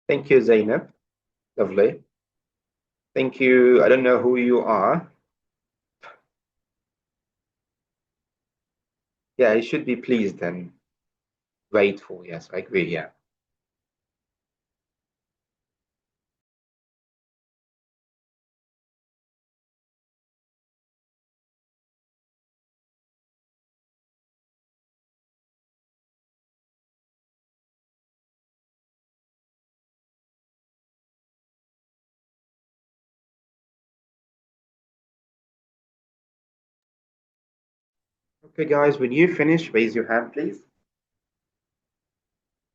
Thank you, Zainab. Lovely. Thank you. I don't know who you are. Yeah, you should be pleased and grateful. Yes, I agree. Yeah. Okay, guys, when you finish, raise your hand, please.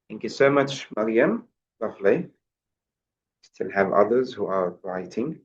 Thank you so much, Mariam. Lovely. Still have others who are writing.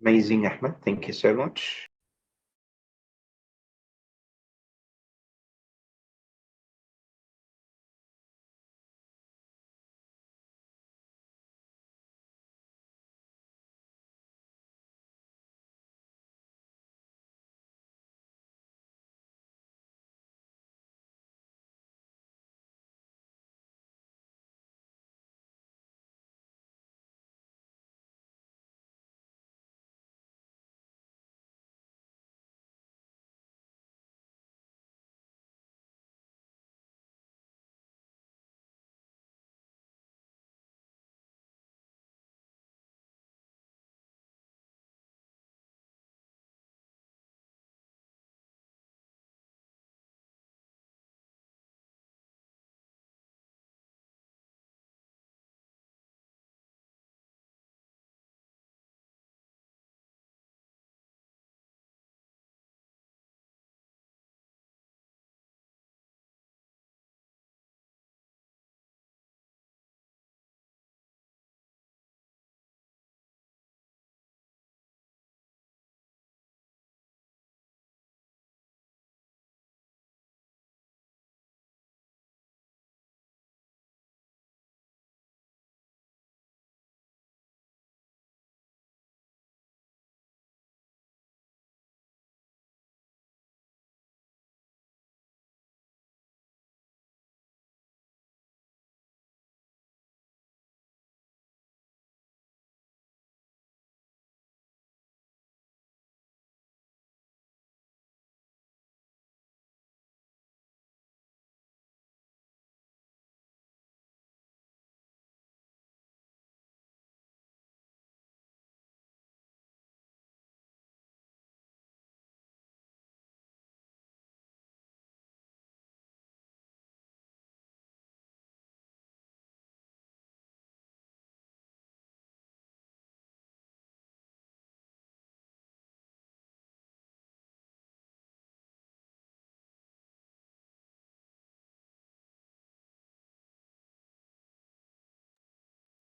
Amazing, Ahmed. Thank you so much.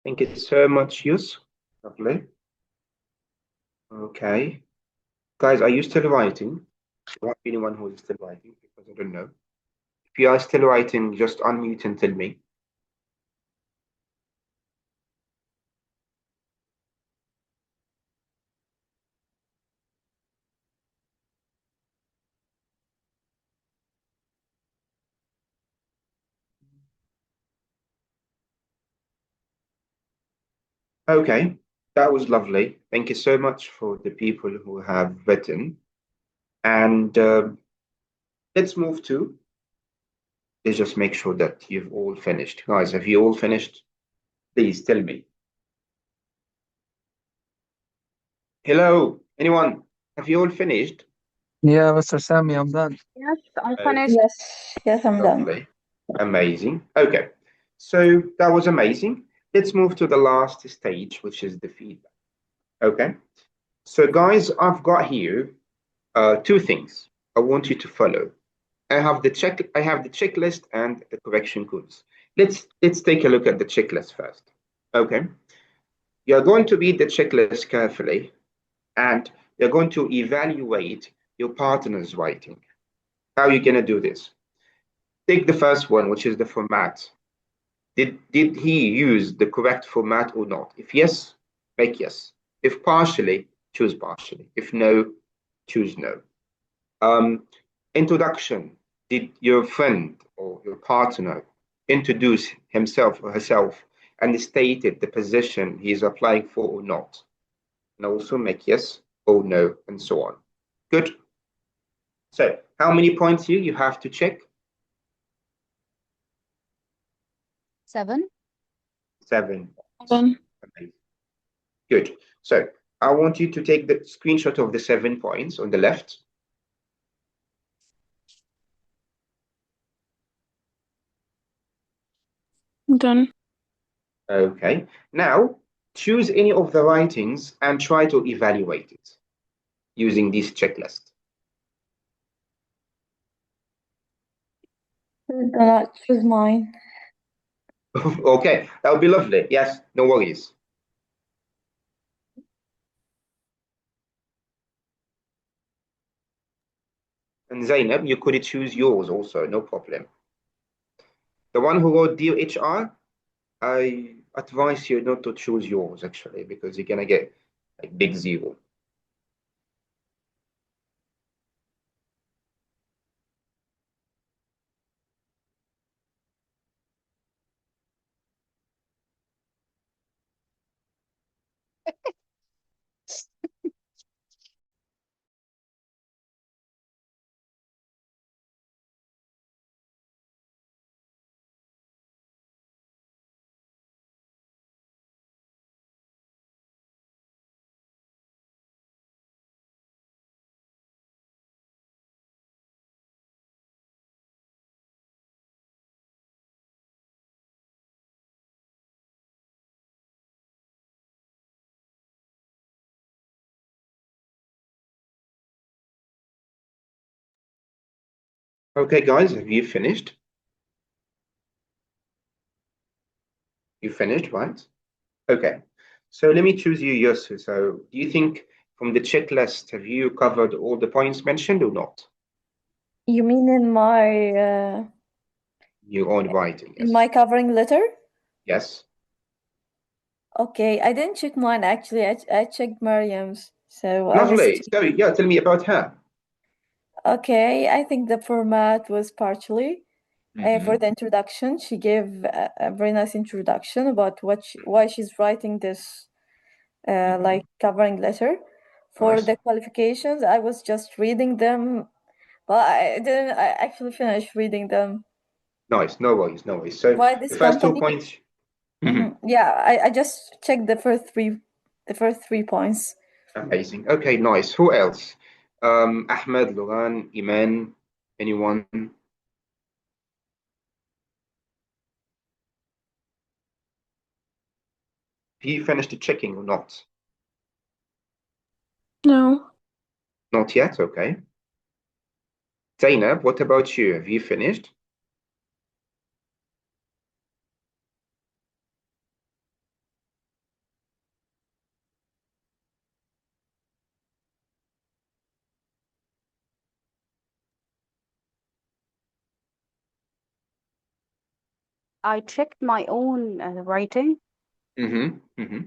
Thank you so much, Yus. Lovely. Okay. Guys, are you still writing? Do anyone who is still writing? Because I don't know. If you are still writing, just unmute and tell me. Okay, that was lovely. Thank you so much for the people who have written. And let's move to, let's just make sure that you've all finished. Guys, have you all finished? Please tell me. Hello, anyone? Have you all finished? Yeah, Mr. Sammy, I'm done. Yes, I'm Oh, finished. Yes, I'm done. lovely. Amazing. Okay, so that was amazing. Let's move to the last stage, which is the feedback. Okay, so guys, I've got here two things I want you to follow. I have the checklist and the correction codes. Let's take a look at the checklist first. Okay. You're going to read the checklist carefully and you're going to evaluate your partner's writing. How are you going to do this? Take the first one, which is the format. Did he use the correct format or not? If yes, make yes. If partially, choose partially. If no, choose no. Introduction. Did your friend or your partner introduce himself or herself and stated the position he is applying for or not? And also make yes or no and so on. Good. So how many points here you have to check? 7. 7. Amazing. Good. So I want you to take the screenshot of the 7 points on the left. Done. Okay. Now choose any of the writings and try to evaluate it using this checklist. Choose mine. Okay, that would be lovely. Yes, no worries. And Zainab, you could choose yours also, no problem. The one who wrote Dear HR, I advise you not to choose yours actually, because you're gonna get a big zero. Okay, guys, have you finished? You finished, right? Okay. So let me choose you, Yusuf. So do you think from the checklist, have you covered all the points mentioned or not? You mean in my Your own writing, in yes. my covering letter? Yes. Okay, I didn't check mine actually. I checked Mariam's. So I was Lovely. So yeah, tell me about her. okay. I think the format was partially Mhm. for the introduction. She gave a very nice introduction about why she's writing this like covering letter. For Nice. the qualifications, I was just reading them. Well, I didn't I actually finish reading them. Nice. No worries, no worries. So Why the this first 2 company? points. Yeah, I just checked the first three points. Amazing. Okay, nice. Who else? Ahmed, Loran, Iman, anyone? Have you finished the checking or not? No. Not yet, okay. Zainab, what about you? Have you finished? I checked my own writing, Mm-hmm. Mm-hmm.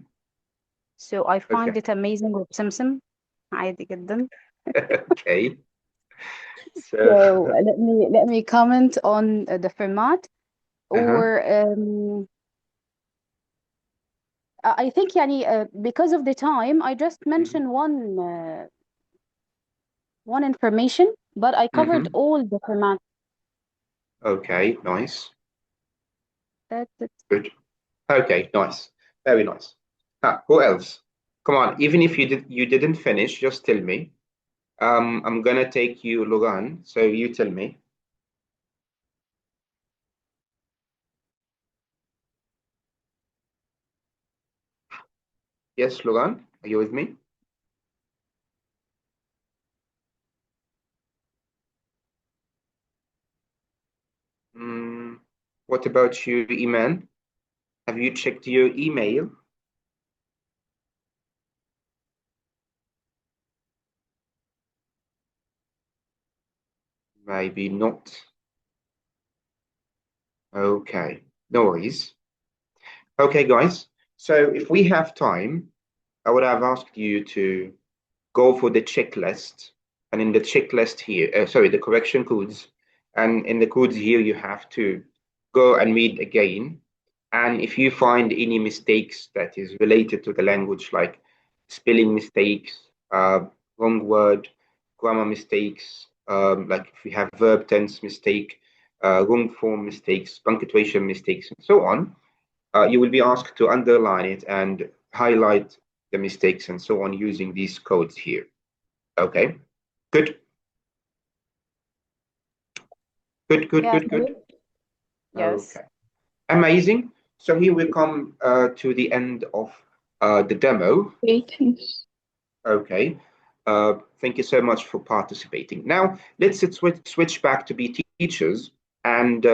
so I find Okay. it amazing with Simsim. عادي جدا. Okay. So So let me comment on the format, uh-huh. or I think يعني because of the time I just mentioned one information, but I covered Mm-hmm. all the format. Okay, nice. That's it. Good. Okay, nice. Very nice. Who else? Come on, even if you didn't finish, just tell me. I'm gonna take you, Logan. So you tell me. Yes, Logan, are you with me? What about you, Iman? Have you checked your email? Maybe not. Okay, no worries. Okay, guys. So if we have time, I would have asked you to go for the checklist. And in the checklist here, sorry, the correction codes. And in the codes here, you have to go and read again. And if you find any mistakes that is related to the language, like spelling mistakes, wrong word, grammar mistakes, like if you have verb tense mistake, wrong form mistakes, punctuation mistakes, and so on, you will be asked to underline it and highlight the mistakes and so on using these codes here. Okay, good, good, good, Yeah, good, good. yes. Okay, amazing. So here we come to the end of the demo. Thanks. Okay, thank you so much for participating. Now, let's switch back to be teachers and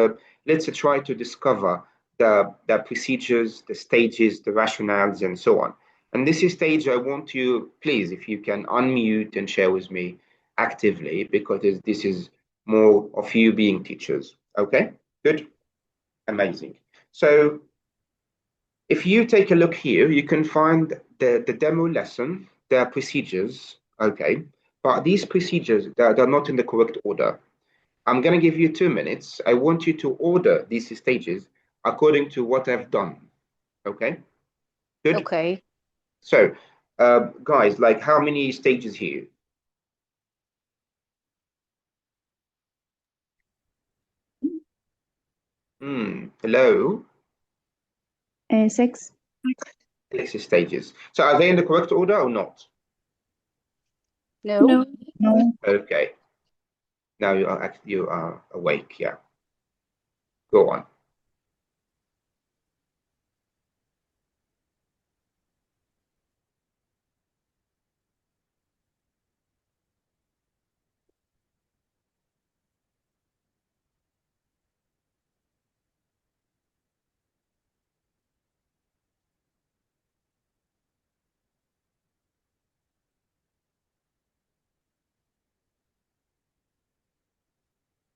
let's try to discover the procedures, the stages, the rationales, and so on. And this is stage I want you, please, if you can unmute and share with me actively because this is more of you being teachers. Okay, good, amazing. So if you take a look here, you can find the demo lesson, their procedures, okay? But these procedures, they're not in the correct order. I'm going to give you 2 minutes. I want you to order these stages according to what I've done, okay? Good? Okay. So, guys, like how many stages here? Hello? 6. 6 stages. So are they in the correct order or not? No. No. No. Okay. Now you are awake, yeah. Go on.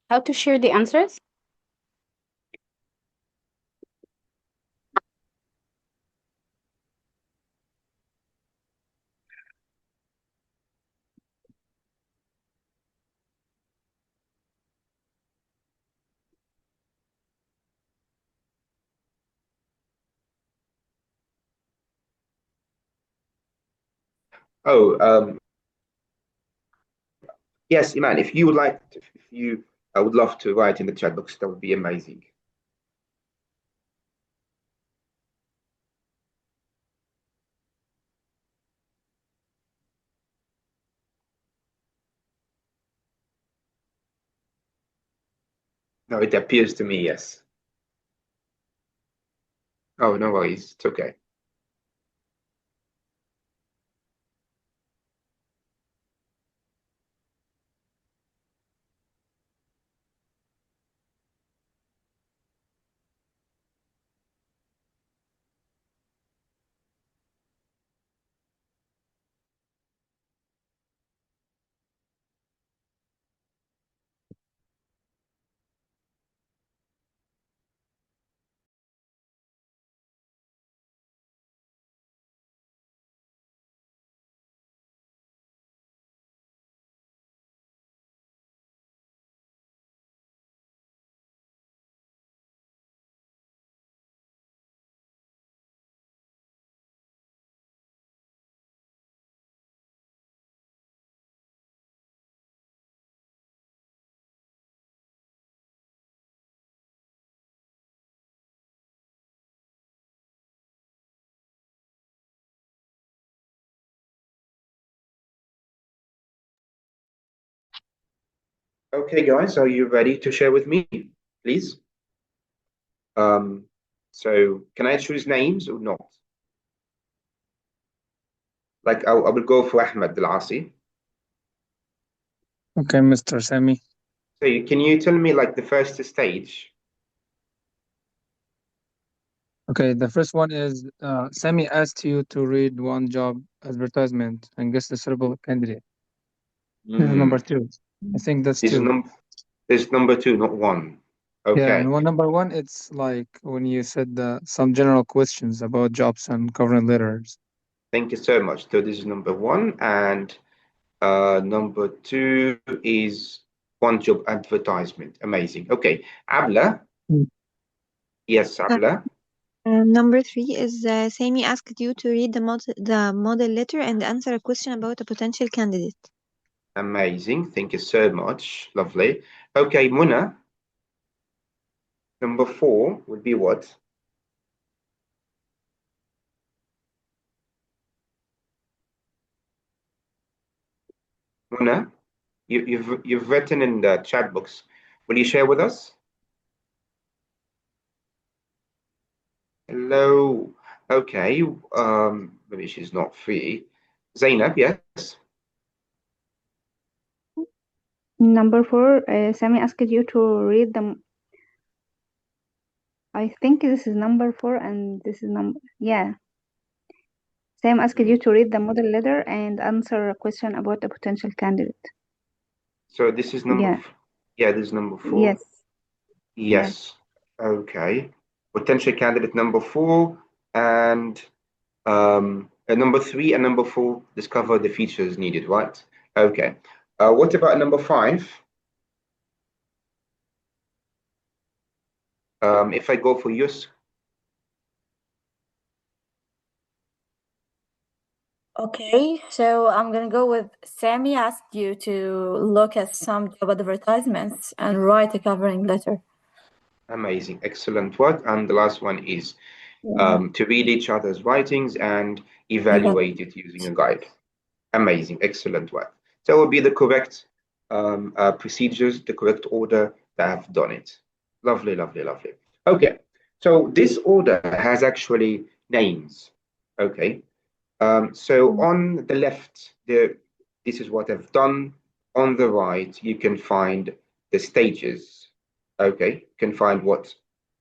How to share the answers? Oh, yes, Iman, if you would like, I would love to write in the chat box. That would be amazing. No, it appears to me, yes. Oh, no worries. It's okay. Okay, guys, are you ready to share with me, please? So can I choose names or not? Like I will go for Ahmed Al-Asi. Okay, Mr. Sami. So can you tell me like the first stage? Okay, the first one is Sami asked you to read one job advertisement and guess the suitable candidate. This is number 2. I think that's This is 2. this is number 2, not 1. Okay. Yeah, and number 1, it's like when you said some general questions about jobs and covering letters. Thank you so much. So this is number 1, and number 2 is one job advertisement. Amazing. Okay, Abla. Yes, Abla. Number 3 is Sami asked you to read the model letter and answer a question about a potential candidate. Amazing. Thank you so much. Lovely. Okay, Muna. Number 4 would be what? Muna, you've written in the chat box. Will you share with us? Hello. Okay. Maybe she's not free. Zainab, yes. Number 4, Sami asked you to read them. I think this is number 4 and this is yeah. Sam asked you to read the model letter and answer a question about a potential candidate. So this is number, Yeah. this is number 4. Yes. Yes. Okay. Potential candidate number 4 and number 3 and number 4 discover the features needed, right? Okay. What about number 5? If I go for Yus. Okay, so I'm gonna go with Sammy asked you to look at some job advertisements and write a covering letter. Amazing, excellent work. And the last one is to read each other's writings and evaluate it using a guide. Amazing, excellent work. So it will be the correct procedures, the correct order that have done it. Lovely, lovely, lovely. Okay, so this order has actually names. Okay, so on the left, this is what I've done. On the right, you can find the stages. Okay, you can find what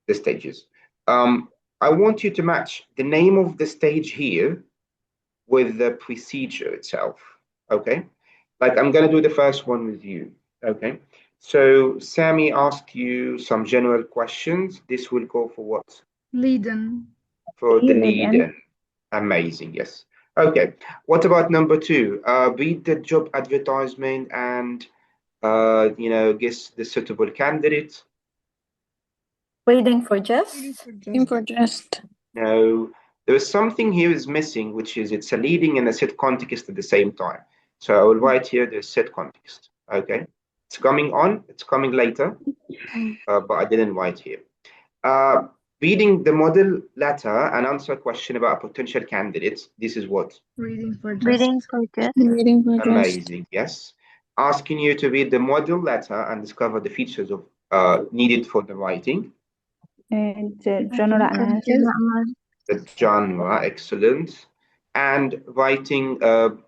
the stages. I want you to match the name of the stage here with the procedure itself. Okay, like I'm gonna do the first one with you. Okay, so Sammy asked you some general questions. This will go for what? Lead-in. For the Lead-in. lead-in. Amazing, yes. Okay, what about number 2? Read the job advertisement and guess the suitable candidate. Waiting for just. Waiting for just. No, there is something here is missing, which is it's a leading and a set context at the same time. So I will write here the set context. Okay, it's coming on, it's coming later, but I didn't write here. Reading the model letter and answer a question about potential candidates. This is what? Reading for just. Reading for just. Waiting for just. Amazing, yes. Asking you to read the model letter and discover the features of needed for the writing. And genre analysis. The genre, excellent. And writing,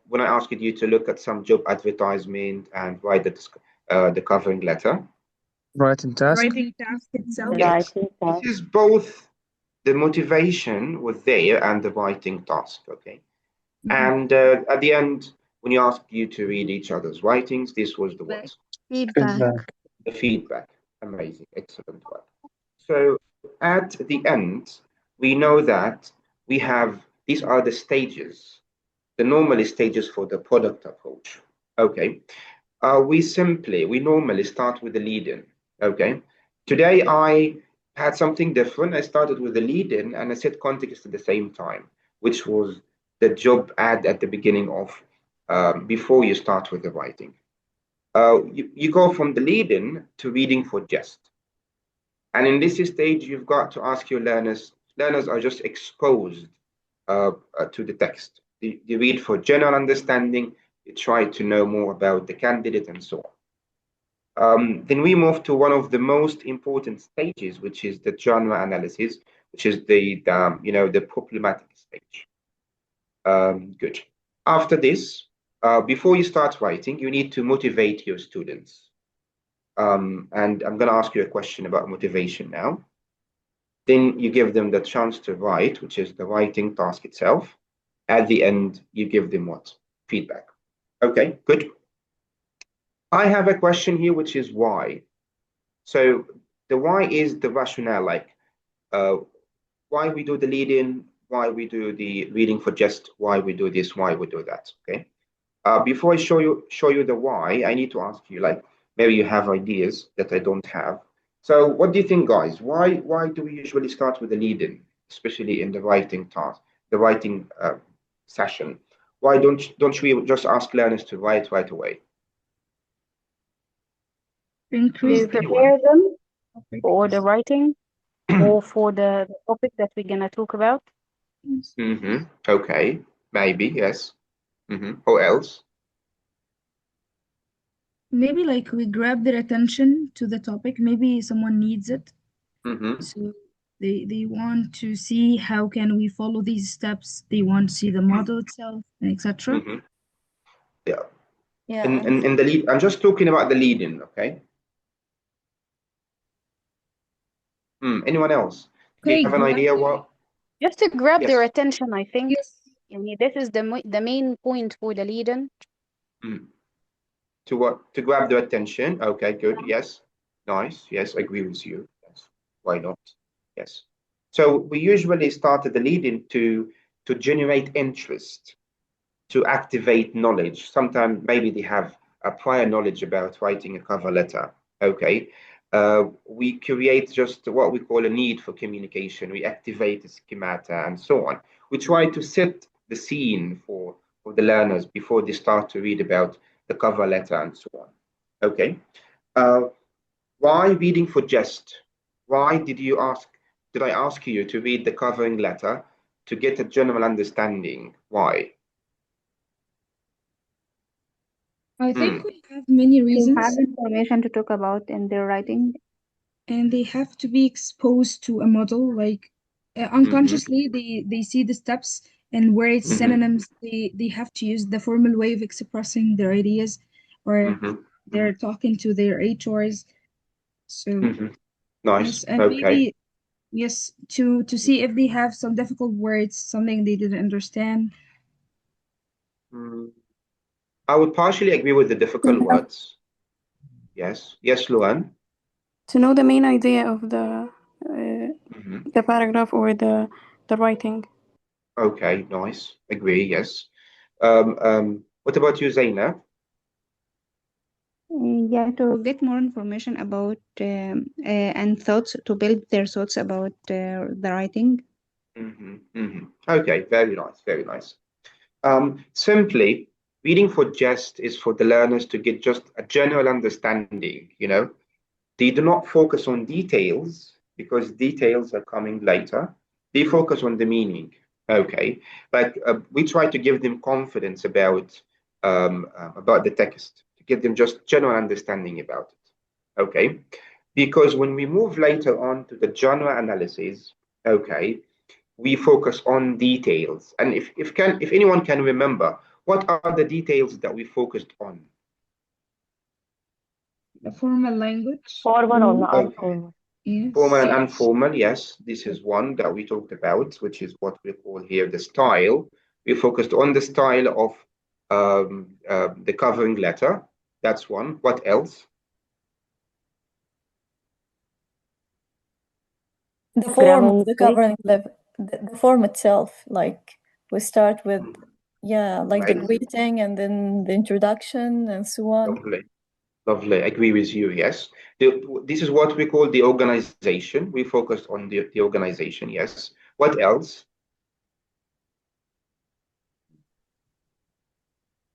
when I asked you to look at some job advertisement and write the covering letter. Writing task. Writing task itself. Yes, this is both the motivation was there and the writing task, okay? And at the end, when you asked you to read each other's writings, this was the what? Feedback. The feedback. Amazing, excellent work. So at the end, we know that we have, these are the stages, the normal stages for the product approach, okay? We normally start with the lead-in, okay? Today I had something different. I started with the lead-in and I set context at the same time, which was the job ad at the beginning of, before you start with the writing. You go from the lead-in to reading for jest. And in this stage, you've got to ask your learners are just exposed to the text. They read for general understanding, they try to know more about the candidate and so on. Then we move to one of the most important stages, which is the genre analysis, which is the problematic stage. Good. After this, before you start writing, you need to motivate your students. And I'm going to ask you a question about motivation now. Then you give them the chance to write, which is the writing task itself. At the end, you give them what? Feedback. Okay, good. I have a question here, which is why. So the why is the rationale, like why we do the lead-in, why we do the reading for just, why we do this, why we do that. Okay. Before I show you the why, I need to ask you, like maybe you have ideas that I don't have. So what do you think, guys? Why do we usually start with the lead-in, especially in the writing task, the writing session? Why don't we just ask learners to write right away? To prepare them for the writing or for the topic that we're gonna talk about. Okay, maybe, yes. Or else? Maybe like we grab their attention to the topic. Maybe someone needs it. So they want to see how can we follow these steps. They want to see the model itself, etc. Yeah. Yeah. In the lead, I'm just talking about the lead-in, okay? Anyone else? Do you have an idea what? Just to grab their attention, I think. I mean, this is the main point for the lead-in. To what? To grab their attention. Okay, good. Yes. Nice. Yes, I agree with you. Yes. Why not? Yes. So we usually started the lead-in to generate interest, to activate knowledge. Sometimes maybe they have a prior knowledge about writing a cover letter. Okay. We create just what we call a need for communication. We activate the schemata and so on. We try to set the scene for the learners before they start to read about the cover letter and so on. Okay. Uh, why reading for jest? Why did I ask you to read the covering letter to get a general understanding? Why? I think we have many To reasons, have information to talk about in their writing. and they have to be exposed to a model. Like unconsciously, they see the steps and where it's synonyms. They have to use the formal way of expressing their ideas, or they're talking to their HRs. So Nice. yes, and Okay. maybe yes, to see if they have some difficult words, something they didn't understand. I would partially agree with the difficult words. Yes. Yes, Luan. To know the main idea of the paragraph or the writing. Okay, nice. Agree, yes. What about you, Zaina? Yeah, to get more information about and thoughts, to build their thoughts about the writing. Okay, very nice, very nice. Simply, reading for jest is for the learners to get just a general understanding, you know. They do not focus on details because details are coming later. They focus on the meaning. Okay, like we try to give them confidence about the text, to give them just general understanding about it. Okay, because when we move later on to the genre analysis, okay, we focus on details. And if anyone can remember, what are the details that we focused on? The formal language. Formal or Okay. informal? Yes. Formal and informal, yes. This is one that we talked about, which is what we call here the style. We focused on the style of the covering letter. That's one. What else? The form of the covering letter, the form itself. Like we start with, like the greeting and then the introduction and so on. Lovely. Lovely. I agree with you. Yes. This is what we call the organization. We focused on the organization. Yes. What else?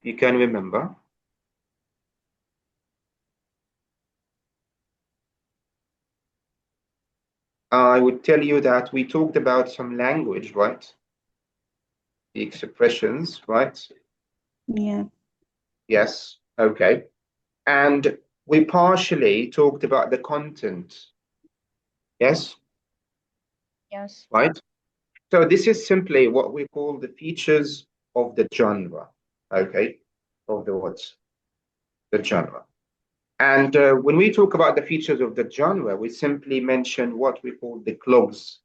You can remember. I would tell you that we talked about some language, right? The expressions, right? Yeah. Yes. Okay. And we partially talked about the content. Yes? Yes. Right? So this is simply what we call the features of the genre. Okay? Of the words. The genre. And when we talk about the features of the genre, we simply mention what we call the clause.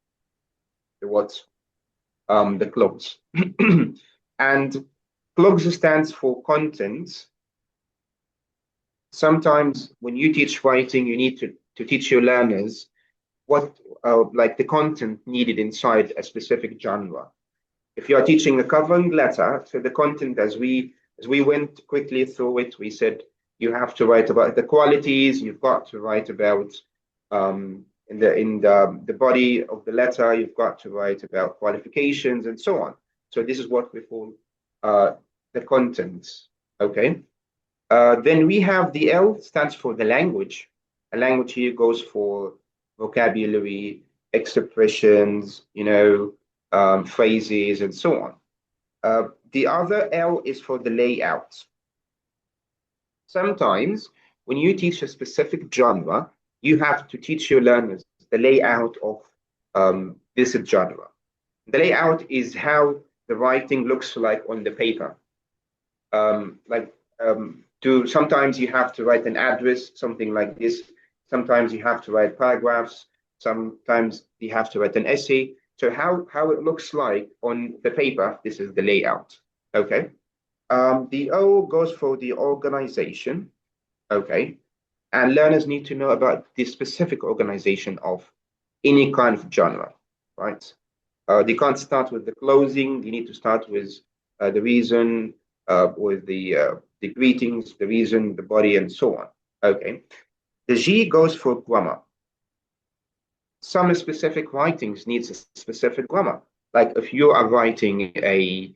The what? The clause. And clause stands for content. Sometimes when you teach writing, you need to teach your learners what like the content needed inside a specific genre. If you are teaching a covering letter, so the content as we went quickly through it, we said you have to write about the qualities, you've got to write about in the body of the letter, you've got to write about qualifications and so on. So this is what we call the contents. Okay. Then we have the L stands for the language. A language here goes for vocabulary, expressions, phrases, and so on. The other L is for the layout. Sometimes when you teach a specific genre, you have to teach your learners the layout of this genre. The layout is how the writing looks like on the paper. Sometimes you have to write an address, something like this. Sometimes you have to write paragraphs. Sometimes you have to write an essay. So how it looks like on the paper, this is the layout. Okay. The O goes for the organization, okay? And learners need to know about the specific organization of any kind of genre, right? They can't start with the closing. They need to start with the reason, with the greetings, the reason, the body, and so on. Okay. The G goes for grammar. Some specific writings needs a specific grammar. Like if you are writing a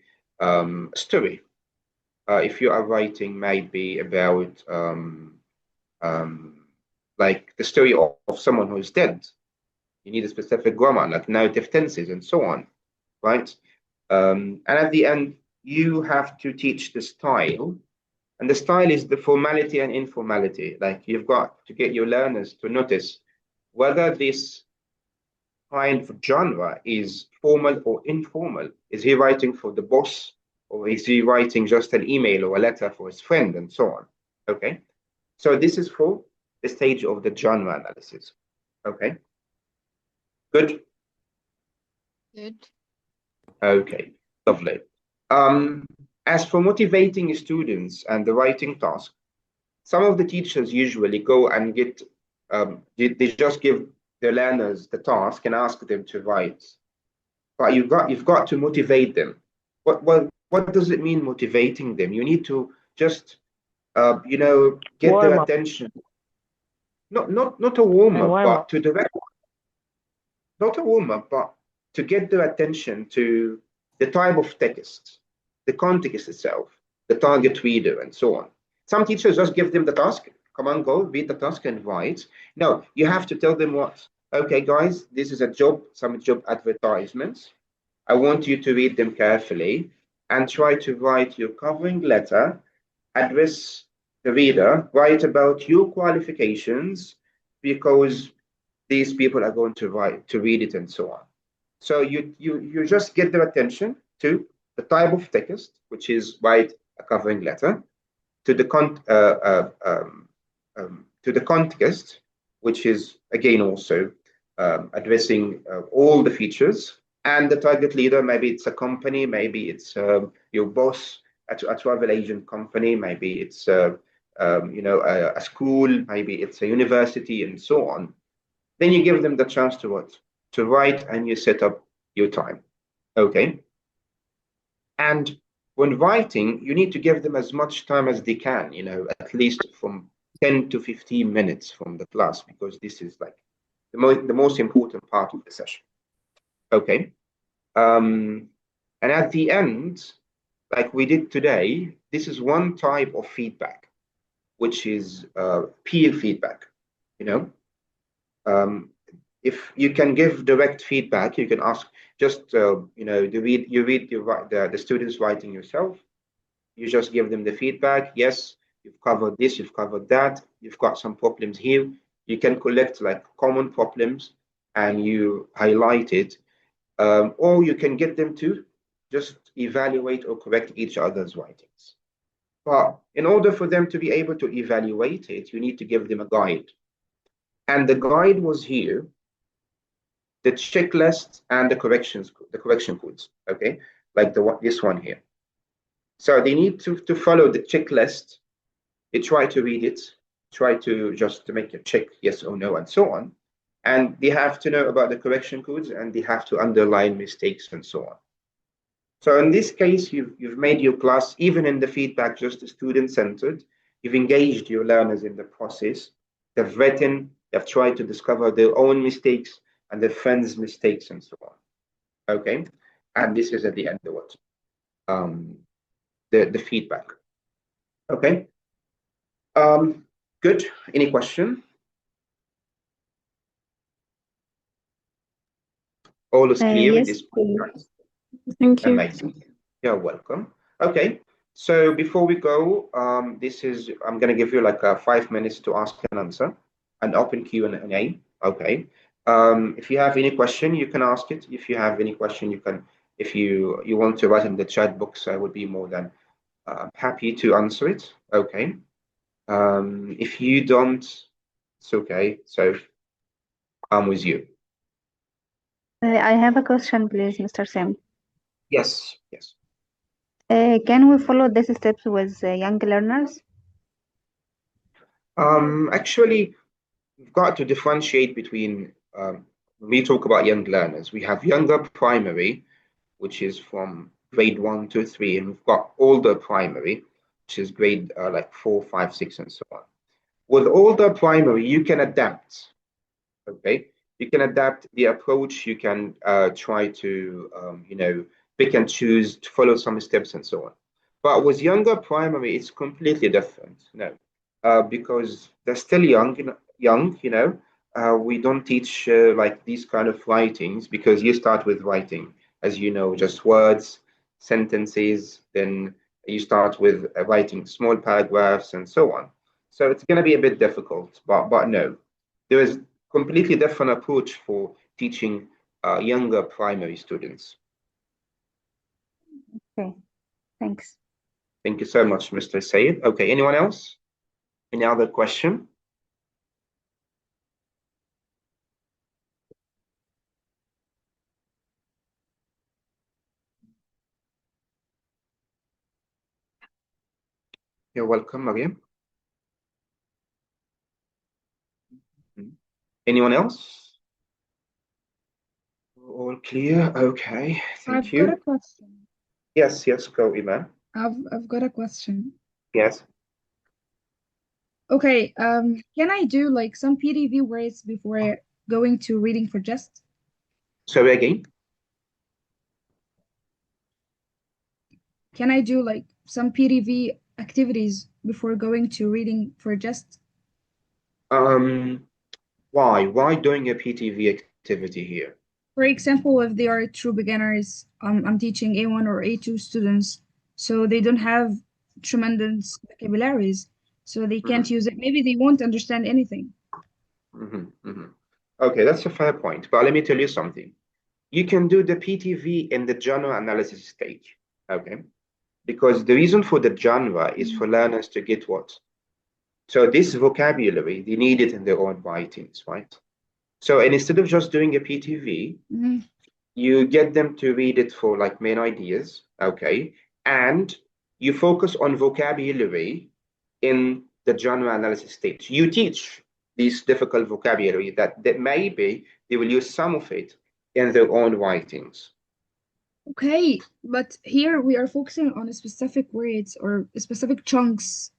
story, if you are writing maybe about like the story of someone who is dead, you need a specific grammar, like narrative tenses and so on, right? And at the end, you have to teach the style. And the style is the formality and informality. Like you've got to get your learners to notice whether this kind of genre is formal or informal. Is he writing for the boss, or is he writing just an email or a letter for his friend, and so on? Okay. So this is for the stage of the genre analysis. Okay. Good. Good. Okay. Lovely. As for motivating students and the writing task, some of the teachers usually go and get, they just give the learners the task and ask them to write. But you've got to motivate them. What does it mean motivating them? You need to just, get their attention. Not a warm up, but to direct. Not a warm up, but to get their attention to the type of text, the context itself, the target reader, and so on. Some teachers just give them the task. Come on, go read the task and write. No, you have to tell them what. Okay, guys, this is a job, some job advertisements. I want you to read them carefully and try to write your covering letter, address the reader, write about your qualifications, because these people are going to read it and so on. So you just get their attention to the type of text, which is write a covering letter, to the context, which is again also addressing all the features, and the target leader. Maybe it's a company, maybe it's your boss, a travel agent company, maybe it's a school, maybe it's a university, and so on. Then you give them the chance to what? To write, and you set up your time. Okay. And when writing, you need to give them as much time as they can, at least from 10 to 15 minutes from the class, because this is like the most important part of the session. Okay. And at the end, like we did today, this is one type of feedback, which is peer feedback. If you can give direct feedback, you can ask just you read the students writing yourself. You just give them the feedback. Yes, you've covered this, you've covered that, you've got some problems here. You can collect like common problems and you highlight it, or you can get them to just evaluate or correct each other's writings. But in order for them to be able to evaluate it, you need to give them a guide. And the guide was here, the checklist and the correction codes, okay? Like this one here. So they need to follow the checklist. They try to read it, try to just to make a check, yes or no, and so on. And they have to know about the correction codes, and they have to underline mistakes and so on. So in this case, you've made your class, even in the feedback, just student-centered. You've engaged your learners in the process. They've written, they've tried to discover their own mistakes and their friends' mistakes and so on. Okay, and this is at the end of what? The feedback. Okay. Good. Any question? All is clear in Yes, this point. thank you. Amazing. You're welcome. Okay. So before we go, I'm going to give you like 5 minutes to ask and answer, an open Q&A. Okay. If you have any question, you can ask it. If you have any question, you can. If you want to write in the chat box, I would be more than happy to answer it. Okay. If you don't, it's okay. So I'm with you. I have a question, please, Mr. Sam. Yes. Yes. Can we follow these steps with young learners? Actually, we've got to differentiate between when we talk about young learners, we have younger primary, which is from grade 1 to 3, and we've got older primary, which is grade like 4, 5, 6, and so on. With older primary, you can adapt. Okay, you can adapt the approach. You can try to pick and choose to follow some steps and so on. But with younger primary, it's completely different. No, because they're still young. Young, we don't teach like these kind of writings because you start with writing, as you know, just words, sentences. Then you start with writing small paragraphs and so on. So it's going to be a bit difficult. But no, there is completely different approach for teaching younger primary students. Okay, thanks. Thank you so much, Mr. Sayed. Okay, anyone else? Any other question? You're welcome, Mariam. Anyone else? All clear? Okay, thank you. I've got a question. Yes, go, Iman. I've got a question. Yes. Okay, can I do like some PDV words before going to reading for just? Sorry again? Can I do like some PDV activities before going to reading for just? Why? Why doing a PTV activity here? For example, if they are true beginners, I'm teaching A1 or A2 students, so they don't have tremendous vocabularies, so they can't use it. Maybe they won't understand anything. Okay, that's a fair point. But let me tell you something. You can do the PTV in the genre analysis stage, okay? Because the reason for the genre is for learners to get what? So this vocabulary, they need it in their own writings, right? So and instead of just doing a PTV, you get them to read it for like main ideas, okay? And you focus on vocabulary in the genre analysis stage. You teach these difficult vocabulary that maybe they will use some of it in their own writings. Okay, but here we are focusing on specific words or specific chunks,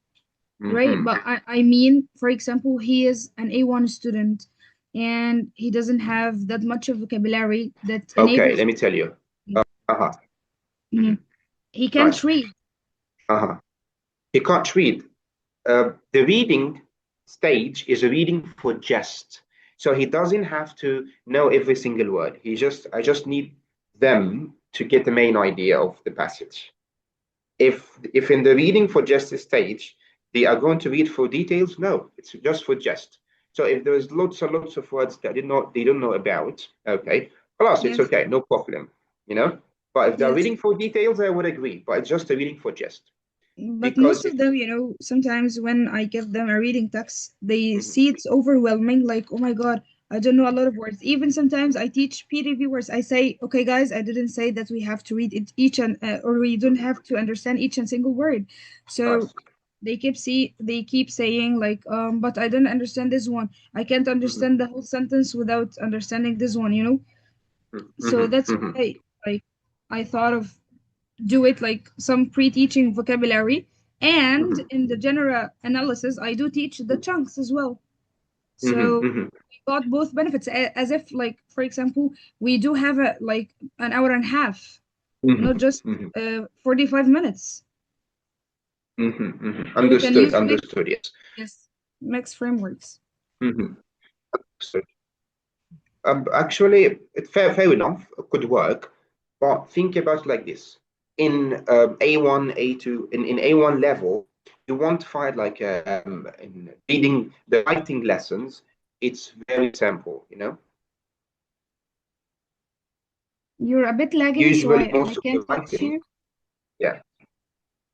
right? But I mean, for example, he is an A1 student and he doesn't have that much of vocabulary that Okay, enables. let me tell you. He can't read. He can't read. The reading stage is a reading for jest. So he doesn't have to know every single word. I just need them to get the main idea of the passage. If in the reading for jest stage, they are going to read for details, no, it's just for jest. So if there is lots and lots of words that they don't know about, okay, plus it's okay, no problem, But if they're reading for details, I would agree. But it's just a reading for jest. But most of them, sometimes when I give them a reading text, they see it's overwhelming, like, oh my God, I don't know a lot of words. Even sometimes I teach PDV words. I say, okay, guys, I didn't say that we have to read it each and or we don't have to understand each and single word. So they keep saying like, but I don't understand this one. I can't understand the whole sentence without understanding this one. So that's why like I thought of do it like some pre-teaching vocabulary, and in the general analysis I do teach the chunks as well. So we got both benefits as if like for example we do have like an hour and a half, not just 45 minutes. Understood, yes, mixed frameworks. Understood. Actually, it's fair enough, it could work, but think about it like this. In A1, A2, in A1 level, you won't find like in reading the writing lessons, it's very simple, You're a bit lagging, Usually so I most of the can't writing, hear. yeah.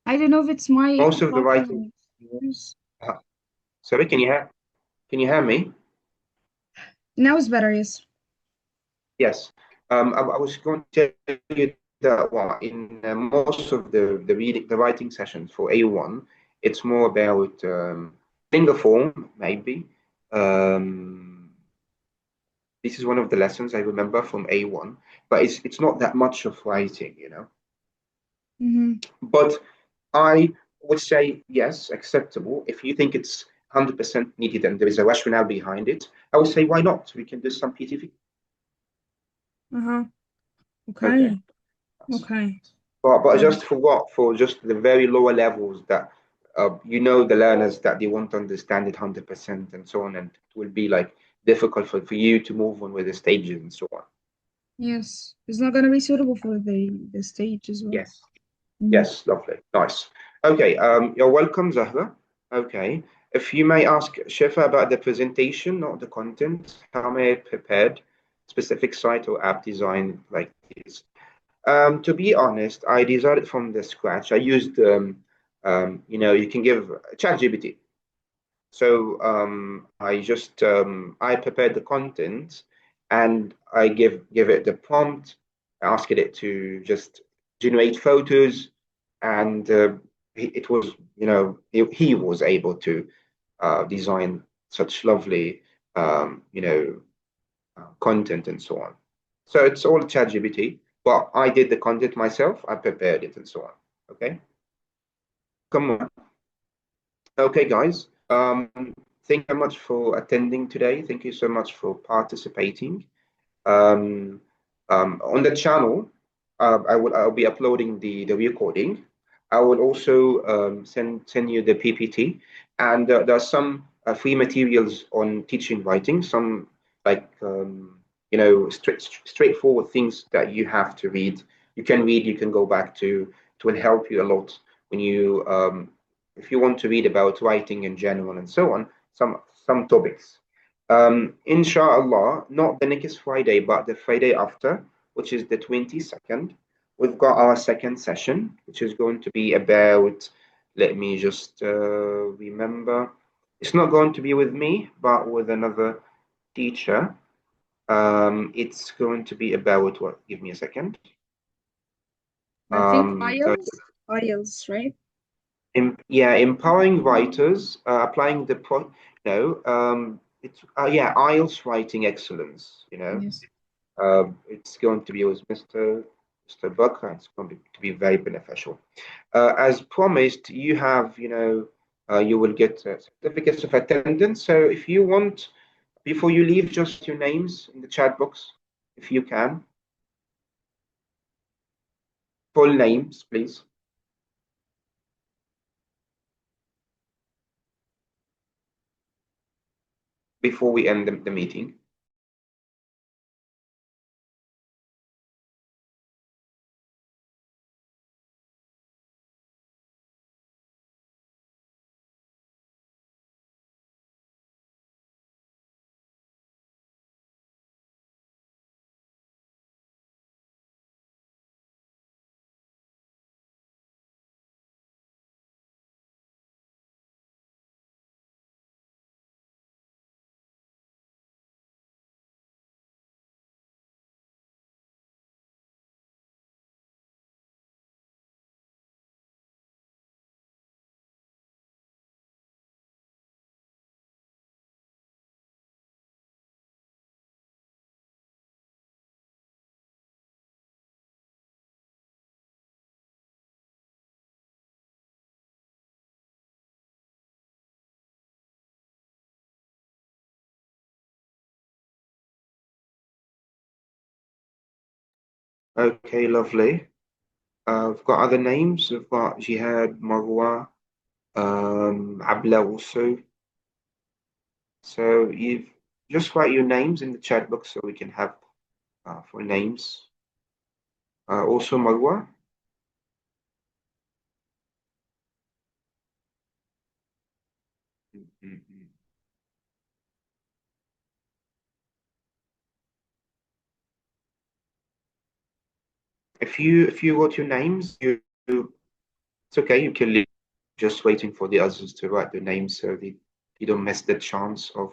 I don't know if it's my Most of the problem. writing. Sorry, can you hear me? Now it's better, yes. Yes. I was going to tell you that in most of the writing sessions for A1, it's more about finger form, maybe. This is one of the lessons I remember from A1, but it's not that much of writing, you know. But I would say yes, acceptable. If you think it's 100% needed and there is a rationale behind it, I would say why not? We can do some PTV. Okay. Okay. But just for what? For just the very lower levels that you know the learners that they won't understand it 100% and so on, and it will be like difficult for you to move on with the stages and so on. Yes. It's not gonna be suitable for the stage as well. Yes. Yes, lovely. Nice. Okay, you're welcome, Zahra. Okay. If you may ask Shifa about the presentation, not the content, how may I prepared specific site or app design like this? To be honest, I designed it from the scratch. I used, you know, you can give ChatGPT. So I just I prepared the content and I give it the prompt, asked it to just generate photos, and it was, you know, he was able to design such lovely, you know, content and so on. So it's all ChatGPT, but I did the content myself. I prepared it and so on. Okay. Come on. Okay, guys. Thank you so much for attending today. Thank you so much for participating. On the channel, I'll be uploading the recording. I will also send you the PPT, and there are some free materials on teaching writing. Some like you know, straightforward things that you have to read. You can read. You can go back to. It will help you a lot when you if you want to read about writing in general and so on. Some topics. Inshallah, not the next Friday, but the Friday after, which is the 22nd, we've got our second session, which is going to be about, let me just remember. It's not going to be with me, but with another teacher. It's going to be about what? Give me a second. I think IELTS, right? Yeah, empowering writers, applying the it's yeah, IELTS writing excellence. You know, Yes. it's going to be with Mr. Bucker. It's going to be very beneficial. As promised, you have, you know, you will get certificates of attendance. So if you want, before you leave, just your names in the chat box, if you can. Full names, please. Before we end the meeting. Okay, lovely. We've got other names. We've got Jihad, Marwa, Abla also. So you just write your names in the chat box so we can have for names. Also Marwa. If you wrote your names, it's okay. You can leave. Just waiting for the others to write their names so you don't miss the chance of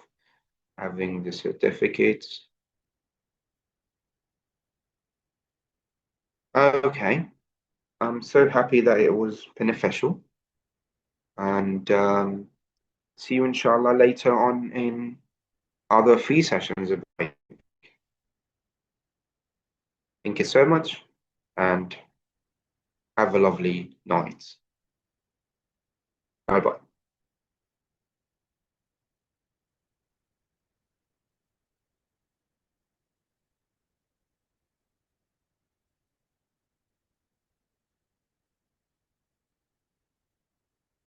having the certificates. Okay. I'm so happy that it was beneficial. And see you inshallah later on in other free sessions. Thank you so much and have a lovely night. Bye bye.